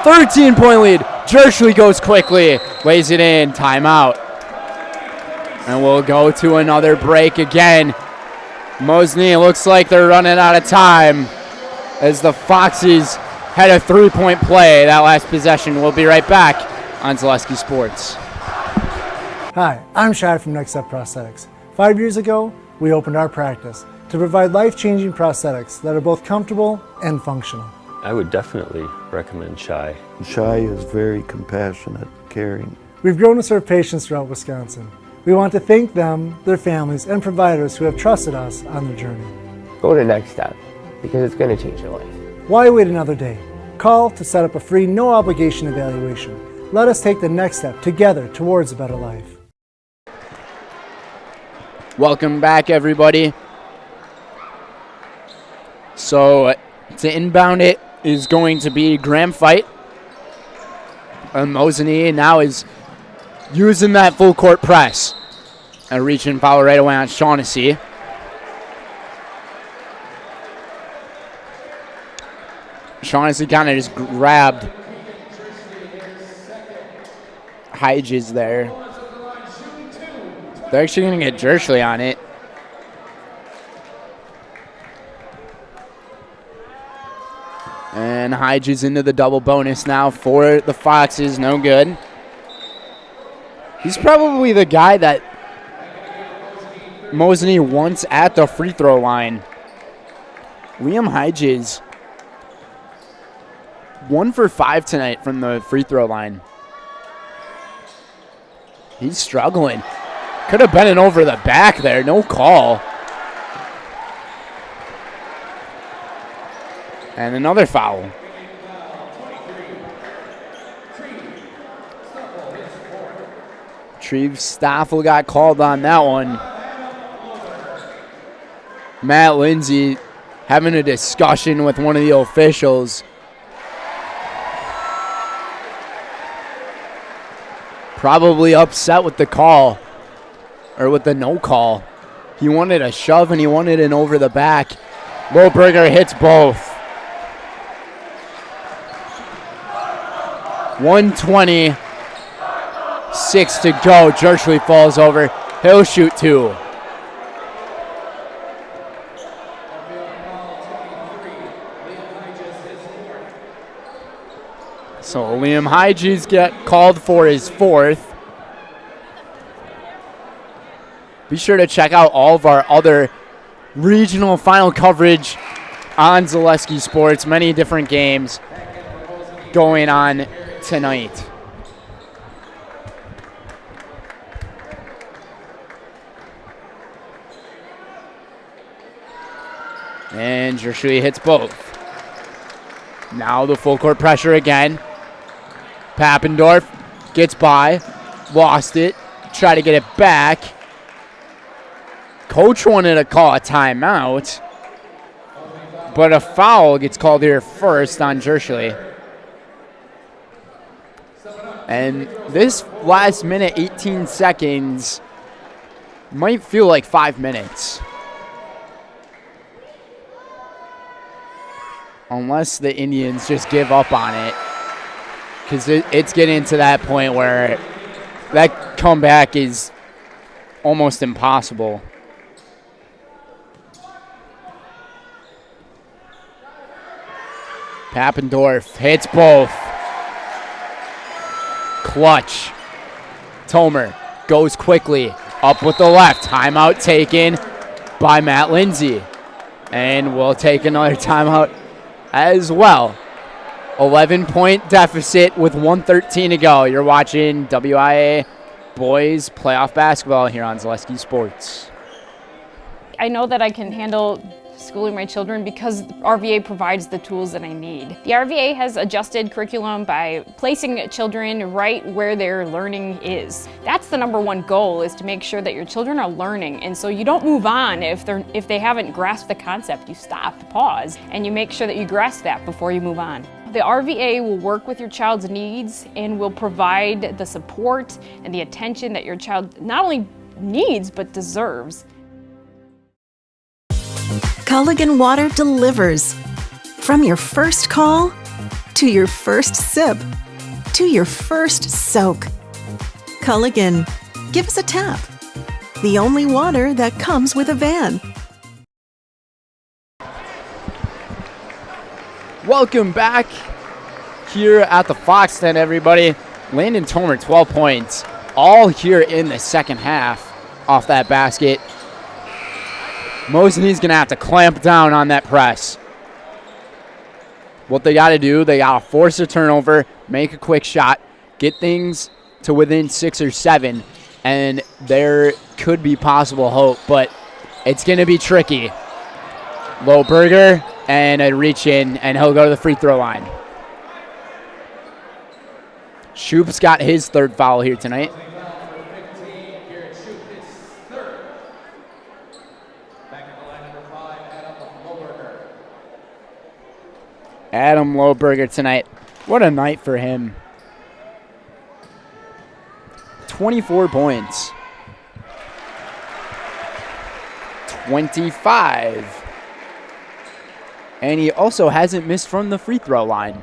13-point lead. Jershly goes quickly, lays it in, timeout. And we'll go to another break again. Mosinee looks like they're running out of time as the Foxes had a 3-point play that last possession. We'll be right back on Zaleski Sports. Hi, I'm Shai from Next Step Prosthetics. 5 years ago, we opened our practice to provide life-changing prosthetics that are both comfortable and functional. I would definitely recommend Shai. Shai is very compassionate, caring. We've grown to serve patients throughout Wisconsin. We want to thank them, their families, and providers who have trusted us on their journey. Go to Next Step, because it's going to change your life. Why wait another day? Call to set up a free, no-obligation evaluation. Let us take the next step together towards a better life. Welcome back, everybody. So, to inbound it is going to be Graham Fight. And Mosinee now is using that full court press. A reach and foul right away on Shaughnessy. Shaughnessy kind of just grabbed Hedges there. They're actually going to get Jershly on it. And Hedges into the double bonus now for the Foxes. No good. He's probably the guy that Mosinee wants at the free throw line. Liam Hedges, 1 for 5 tonight from the free throw line. He's struggling. Could have been an over the back there. No call. And another foul. Treve Stoffel got called on that one. Matt Lindsay having a discussion with one of the officials. Probably upset with the call, or with the no call. He wanted a shove and he wanted an over the back. Lohberger hits both. 1:26 to go. Jershly falls over. He'll shoot 2. So Liam Hedges get called for his 4th. Be sure to check out all of our other regional final coverage on Zaleski Sports. Many different games going on tonight. And Jershly hits both. Now the full court pressure again. Papendorf gets by, lost it, try to get it back. Coach wanted to call a timeout, but a foul gets called here first on Jershly. And this last minute, 18 seconds, might feel like 5 minutes. Unless the Indians just give up on it. Because it's getting to that point where that comeback is almost impossible. Papendorf hits both. Clutch. Tomer goes quickly Up with the left. Timeout taken by Matt Lindsay. And we'll take another timeout as well. 11-point deficit with 1:13 to go. You're watching WIAA boys playoff basketball here on Zaleski Sports. I know that I can handle schooling my children because RVA provides the tools that I need. The RVA has adjusted curriculum by placing children right where their learning is. That's the #1 goal, is to make sure that your children are learning, and so you don't move on if they haven't grasped the concept. You stop, pause, and you make sure that you grasp that before you move on. The RVA will work with your child's needs and will provide the support and the attention that your child not only needs but deserves. Culligan Water delivers. From your first call, to your first sip, to your first soak. Culligan, give us a tap. The only water that comes with a van. Welcome back here at the Fox Den, everybody. Landon Tomer, 12 points, all here in the second half off that basket. Mosinee's going to have to clamp down on that press. What they got to do, they got to force a turnover, make a quick shot, get things to within 6 or 7, and there could be possible hope, but it's going to be tricky. Lohberger and a reach in, and he'll go to the free throw line. Shoop's got his 3rd foul here tonight. Adam Lohberger tonight. What a night for him. 24 points. 25. And he also hasn't missed from the free throw line.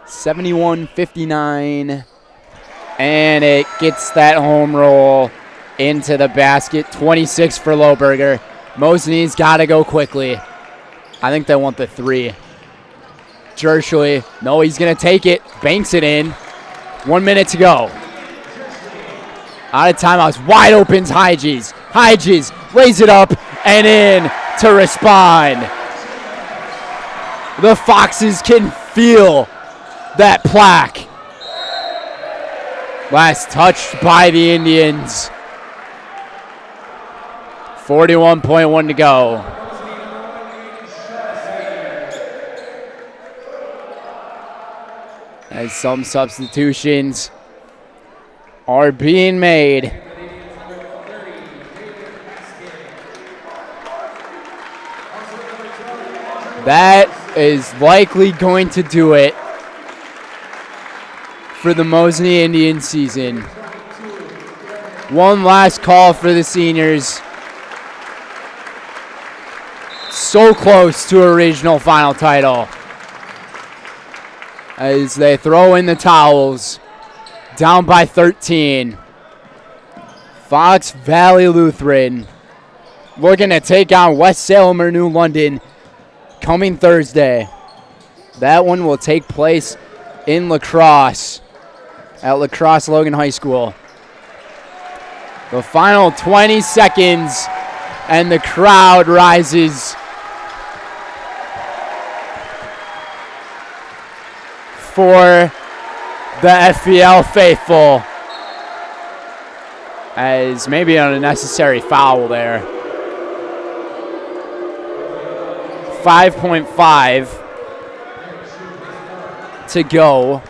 (71-59), and it gets that home roll into the basket. 26 for Lohberger. Mosinee's got to go quickly. I think they want the 3. Jershly, no, he's going to take it. Banks it in. 1 minute to go. Out of timeouts. Wide opens Hyges. Hyges lays it up and in to respond. The Foxes can feel that plaque. Last touched by the Indians. 41.1 to go. As some substitutions are being made. That is likely going to do it for the Mosinee Indian season. One last call for the seniors. So close to a regional final title. As they throw in the towels. Down by 13. Fox Valley Lutheran looking to take on West Salem or New London coming Thursday. That one will take place in La Crosse at La Crosse Logan High School. The final 20 seconds and the crowd rises for the FVL faithful, as maybe an unnecessary foul there. 5.5 to go.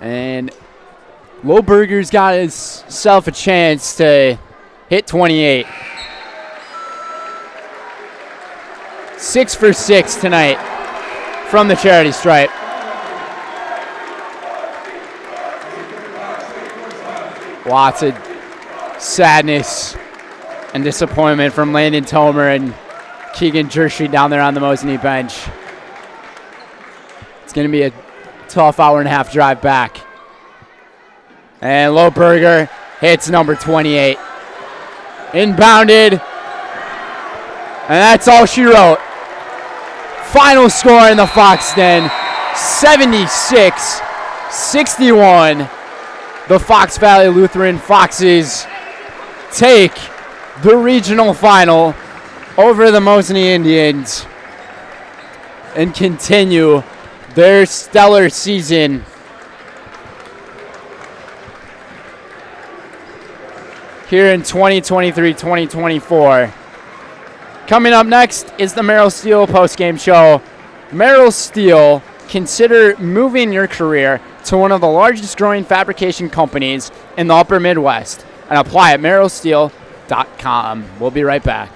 And Lohberger's got himself a chance to hit 28. 6 for 6 tonight from the charity stripe. Lots of sadness and disappointment from Landon Tomer and Keegan Jershly down there on the Mosinee bench. It's going to be a tough hour-and-a-half drive back. And Lohberger hits number 28. Inbounded. And that's all she wrote. final score in the Fox Den, 76-61. The Fox Valley Lutheran Foxes take the regional final over the Mosinee Indians and continue their stellar season here in 2023-2024. Coming up next is the Merrill Steel postgame show. Merrill Steel, consider moving your career to one of the largest growing fabrication companies in the upper Midwest and apply at merrillsteel.com. We'll be right back.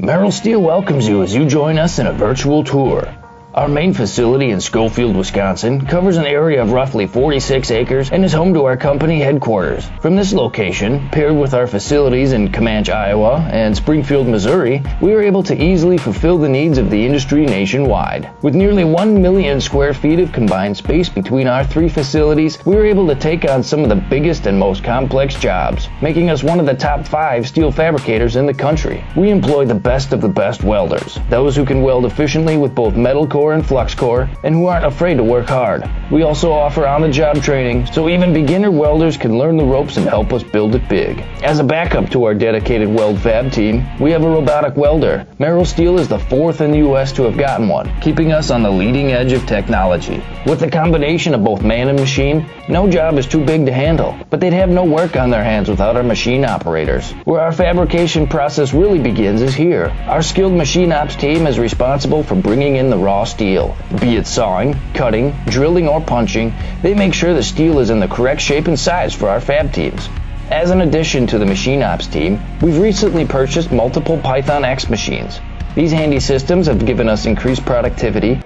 Merrill Steel welcomes you as you join us in a virtual tour. Our main facility in Schofield, Wisconsin covers an area of roughly 46 acres and is home to our company headquarters. From this location, paired with our facilities in Comanche, Iowa and Springfield, Missouri, we are able to easily fulfill the needs of the industry nationwide. With nearly 1 million square feet of combined space between our three facilities, we are able to take on some of the biggest and most complex jobs, making us one of the top 5 steel fabricators in the country. We employ the best of the best welders, those who can weld efficiently with both metal core and flux core, and who aren't afraid to work hard. We also offer on-the-job training, so even beginner welders can learn the ropes and help us build it big. As a backup to our dedicated weld fab team, we have a robotic welder. Merrill Steel is the 4th in the U.S. to have gotten one, keeping us on the leading edge of technology. With the combination of both man and machine, no job is too big to handle, but they'd have no work on their hands without our machine operators. Where our fabrication process really begins is here. Our skilled machine ops team is responsible for bringing in the raw steel. Be it sawing, cutting, drilling, or punching, they make sure the steel is in the correct shape and size for our fab teams. As an addition to the machine ops team, we've recently purchased multiple Python X machines. These handy systems have given us increased productivity,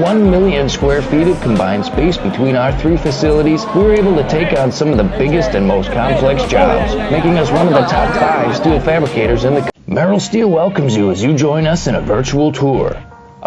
$1 million square feet of combined space between our three facilities, we were able to take on some of the biggest and most complex jobs, making us one of the top 5 steel fabricators in the country. Merrill Steel welcomes you as you join us in a virtual tour.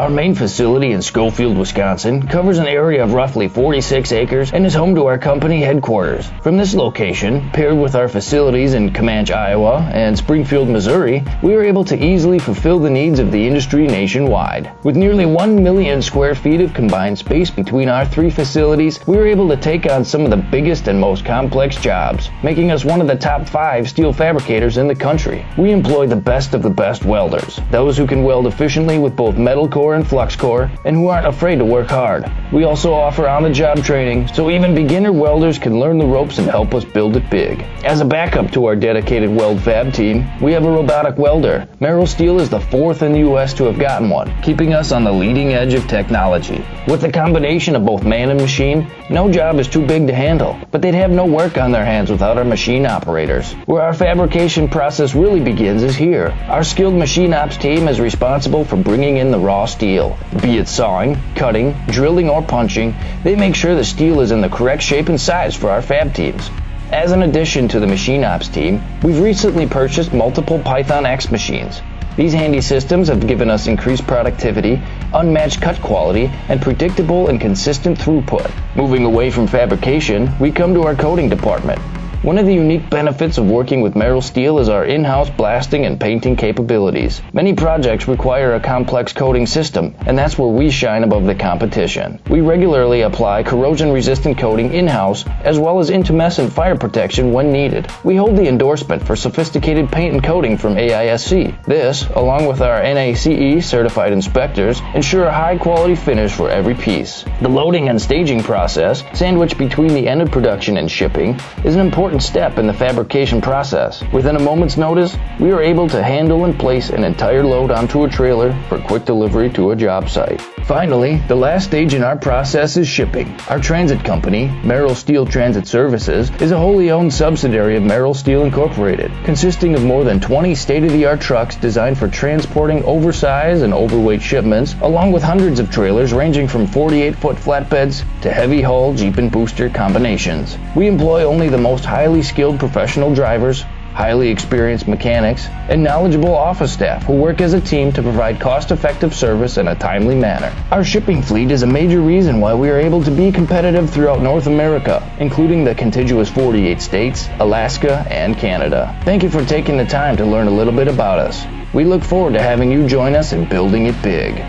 Our main facility in Schofield, Wisconsin covers an area of roughly 46 acres and is home to our company headquarters. From this location, paired with our facilities in Comanche, Iowa and Springfield, Missouri, we are able to easily fulfill the needs of the industry nationwide. With nearly 1 million square feet of combined space between our three facilities, we are able to take on some of the biggest and most complex jobs, making us one of the top 5 steel fabricators in the country. We employ the best of the best welders, those who can weld efficiently with both metal core and flux core, and who aren't afraid to work hard. We also offer on-the-job training, so even beginner welders can learn the ropes and help us build it big. As a backup to our dedicated weld fab team, we have a robotic welder. Merrill Steel is the 4th in the U.S. to have gotten one, keeping us on the leading edge of technology. With the combination of both man and machine, no job is too big to handle, but they'd have no work on their hands without our machine operators. Where our fabrication process really begins is here. Our skilled machine ops team is responsible for bringing in the raw steel. Be it sawing, cutting, drilling, or punching, they make sure the steel is in the correct shape and size for our fab teams. As an addition to the machine ops team, we've recently purchased multiple Python X machines. These handy systems have given us increased productivity, unmatched cut quality, and predictable and consistent throughput. Moving away from fabrication, we come to our coating department. One of the unique benefits of working with Merrill Steel is our in-house blasting and painting capabilities. Many projects require a complex coating system, and that's where we shine above the competition. We regularly apply corrosion-resistant coating in-house, as well as intumescent fire protection when needed. We hold the endorsement for sophisticated paint and coating from AISC. This, along with our NACE certified inspectors, ensure a high-quality finish for every piece. The loading and staging process, sandwiched between the end of production and shipping, is an important step in the fabrication process. Within a moment's notice, we are able to handle and place an entire load onto a trailer for quick delivery to a job site. Finally, the last stage in our process is shipping. Our transit company, Merrill Steel Transit Services, is a wholly owned subsidiary of Merrill Steel Incorporated, consisting of more than 20 state-of-the-art trucks designed for transporting oversized and overweight shipments, along with hundreds of trailers ranging from 48-foot flatbeds to heavy-haul Jeep and booster combinations. We employ only the most highly skilled professional drivers, highly experienced mechanics, and knowledgeable office staff who work as a team to provide cost-effective service in a timely manner. Our shipping fleet is a major reason why we are able to be competitive throughout North America, including the contiguous 48 states, Alaska, and Canada. Thank you for taking the time to learn a little bit about us. We look forward to having you join us in building it big.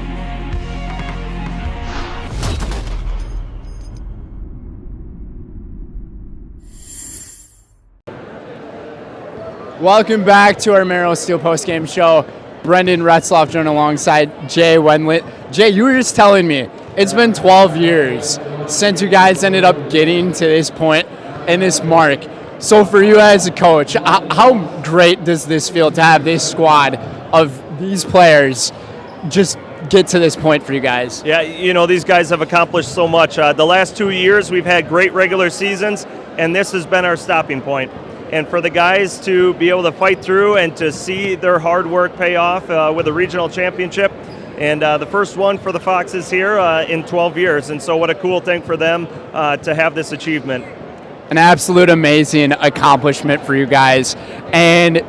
Welcome back to our Merrill Steel postgame show. Brendan Retzloff joined alongside Jay Wenlit. Jay, you were just telling me it's been 12 years since you guys ended up getting to this point and this mark. So for you as a coach, how great does this feel to have this squad of these players just get to this point for you guys? Yeah, you know, these guys have accomplished so much. The last 2 years we've had great regular seasons, and this has been our stopping point. And for the guys to be able to fight through and to see their hard work pay off with a regional championship, and the first one for the Foxes here in 12 years. And so what a cool thing for them to have this achievement. An absolute amazing accomplishment for you guys. And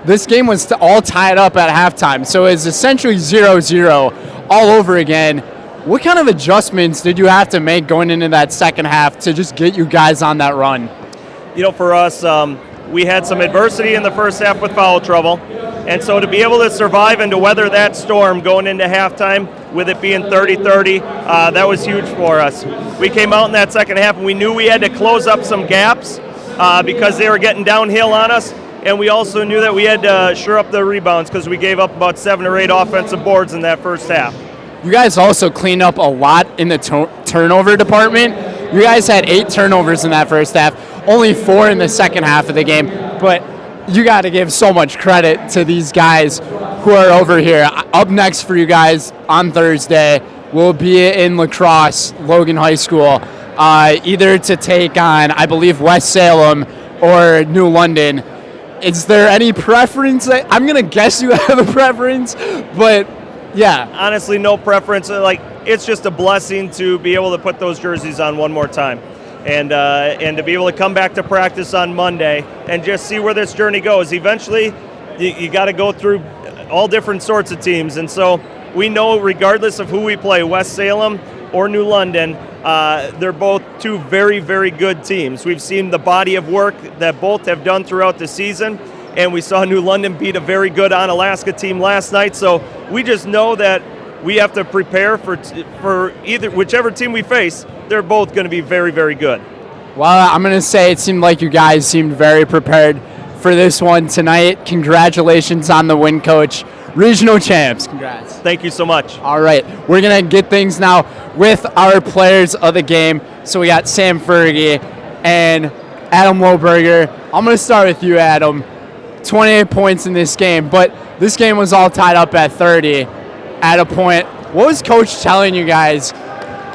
this game was all tied up at halftime, so it's essentially 0-0 all over again. What kind of adjustments did you have to make going into that second half to just get you guys on that run? You know, for us, we had some adversity in the first half with foul trouble, and so to be able to survive and to weather that storm going into halftime with it being 30-30, that was huge for us. We came out in that second half and we knew we had to close up some gaps because they were getting downhill on us, and we also knew that we had to shore up the rebounds because we gave up about 7 or 8 offensive boards in that first half. You guys also cleaned up a lot in the turnover department. You guys had 8 turnovers in that first half, only 4 in the second half of the game. But you got to give so much credit to these guys who are over here. Up next for you guys on Thursday will be in La Crosse, Logan High School, either to take on, I believe, West Salem or New London. Is there any preference? I'm going to guess you have a preference, but yeah. Honestly, no preference. It's just a blessing to be able to put those jerseys on one more time, and to be able to come back to practice on Monday and just see where this journey goes. Eventually, you got to go through all different sorts of teams, and so we know regardless of who we play, West Salem or New London, they're both 2 very, very good teams. We've seen the body of work that both have done throughout the season, and we saw New London beat a very good Onalaska team last night. So we just know that we have to prepare for either whichever team we face. They're both going to be very, very good. Well, I'm going to say it seemed like you guys seemed very prepared for this one tonight. Congratulations on the win, Coach. Regional champs. Congrats. Thank you so much. All right. We're going to get things now with our players of the game. So we got Sam Fergie and Adam Lohberger. I'm going to start with you, Adam. 28 points in this game, but this game was all tied up at 30 at a point. What was Coach telling you guys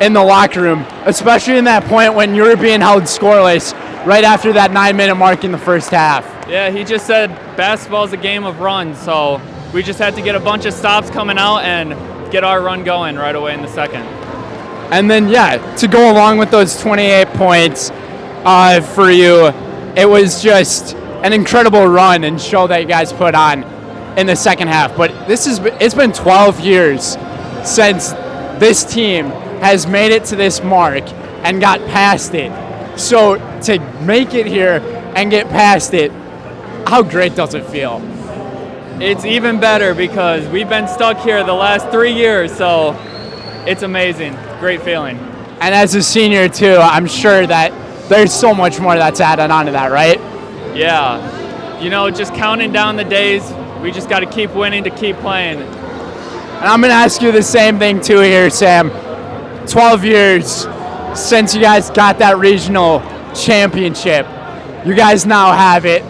in the locker room, especially in that point when you were being held scoreless right after that 9-minute mark in the first half? Yeah, he just said basketball's a game of runs, so we just had to get a bunch of stops coming out and get our run going right away in the second. And then, to go along with those 28 points for you, it was just an incredible run and show that you guys put on in the second half. But it's been 12 years since this team has made it to this mark and got past it. So to make it here and get past it, how great does it feel? It's even better because we've been stuck here the last 3 years, so it's amazing. Great feeling. And as a senior too, I'm sure that there's so much more that's added on to that, right? Yeah. You know, just counting down the days, we just got to keep winning to keep playing. And I'm going to ask you the same thing too here, Sam. 12 years since you guys got that regional championship. You guys now have it.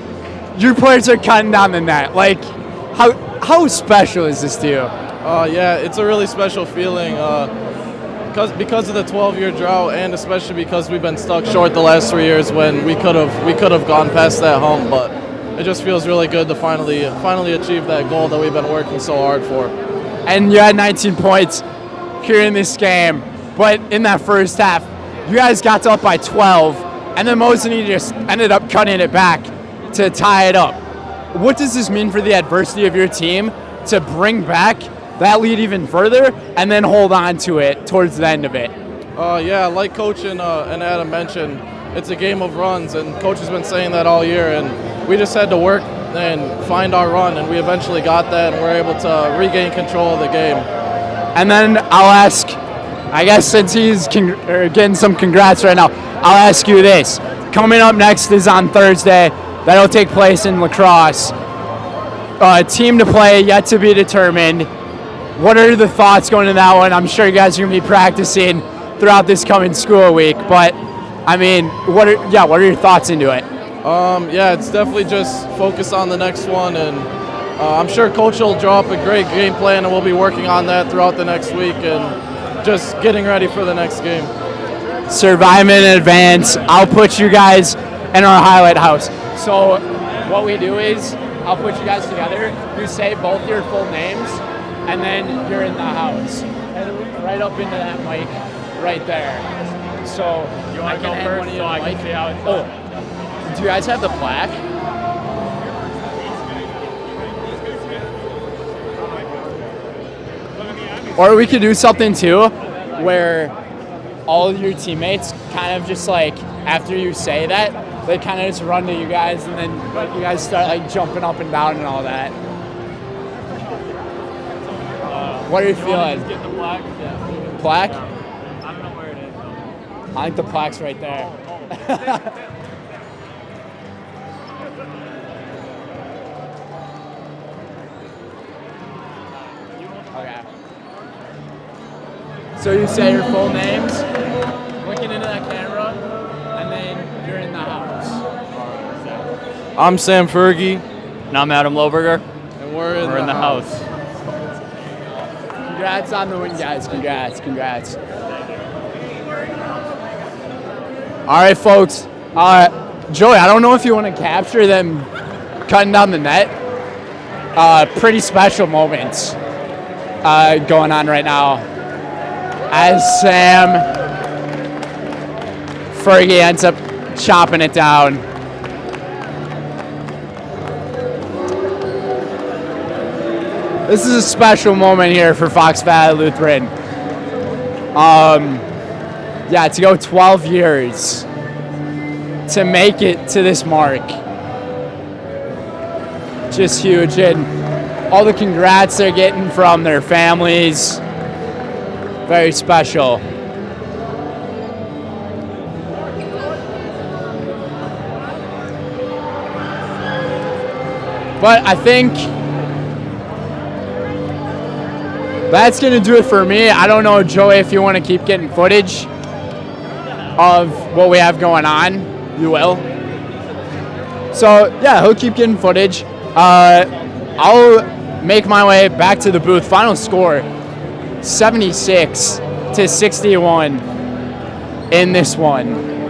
Your players are cutting down the net. Like, how special is this to you? Yeah, it's a really special feeling because of the 12-year drought, and especially because we've been stuck short the last 3 years when we could have gone past that hump. But it just feels really good to finally achieve that goal that we've been working so hard for. And you had 19 points here in this game, but in that first half, you guys got up by 12, and then Mosinee just ended up cutting it back to tie it up. What does this mean for the adversity of your team to bring back that lead even further and then hold on to it towards the end of it? Yeah, like Coach and Adam mentioned, it's a game of runs, and Coach has been saying that all year, and we just had to work and find our run, and we eventually got that, and we're able to regain control of the game. And then I'll ask, I guess since he's getting some congrats right now, I'll ask you this. Coming up next is on Thursday. That'll take place in lacrosse. Team to play, yet to be determined. What are the thoughts going into that one? I'm sure you guys are going to be practicing throughout this coming school week, but I mean, what are your thoughts into it? Yeah, it's definitely just focus on the next one, and I'm sure Coach will draw up a great game plan, and we'll be working on that throughout the next week and just getting ready for the next game. Surviving in advance. I'll put you guys in our highlight house. So what we do is I'll put you guys together. You say both your full names, and then you're in the house. And right up into that mic right there. So You want to go first so I can see how it's done? Do you guys have the plaque? Or we could do something too where all of your teammates kind of just like, after you say that, they kind of just run to you guys, and then you guys start like jumping up and down and all that. What are you feeling? Get the plaque? Yeah. Plaque? I don't know where it is though. I think the plaque's right there. Okay. So you say your full names, looking into that camera, and then you're in the house. I'm Sam Fergie. And I'm Adam Lohberger. And we're in the house. Congrats on the win, guys. Congrats. All right, folks. Joey, I don't know if you want to capture them cutting down the net. Pretty special moments going on right now. As Sam Fergie ends up chopping it down. This is a special moment here for Fox Valley Lutheran. Yeah, to go 12 years, to make it to this mark, just huge. And all the congrats they're getting from their families, very special. But I think that's going to do it for me. I don't know, Joey, if you want to keep getting footage of what we have going on, you will. So, yeah, he'll keep getting footage. I'll make my way back to the booth. Final score, 76-61 in this one.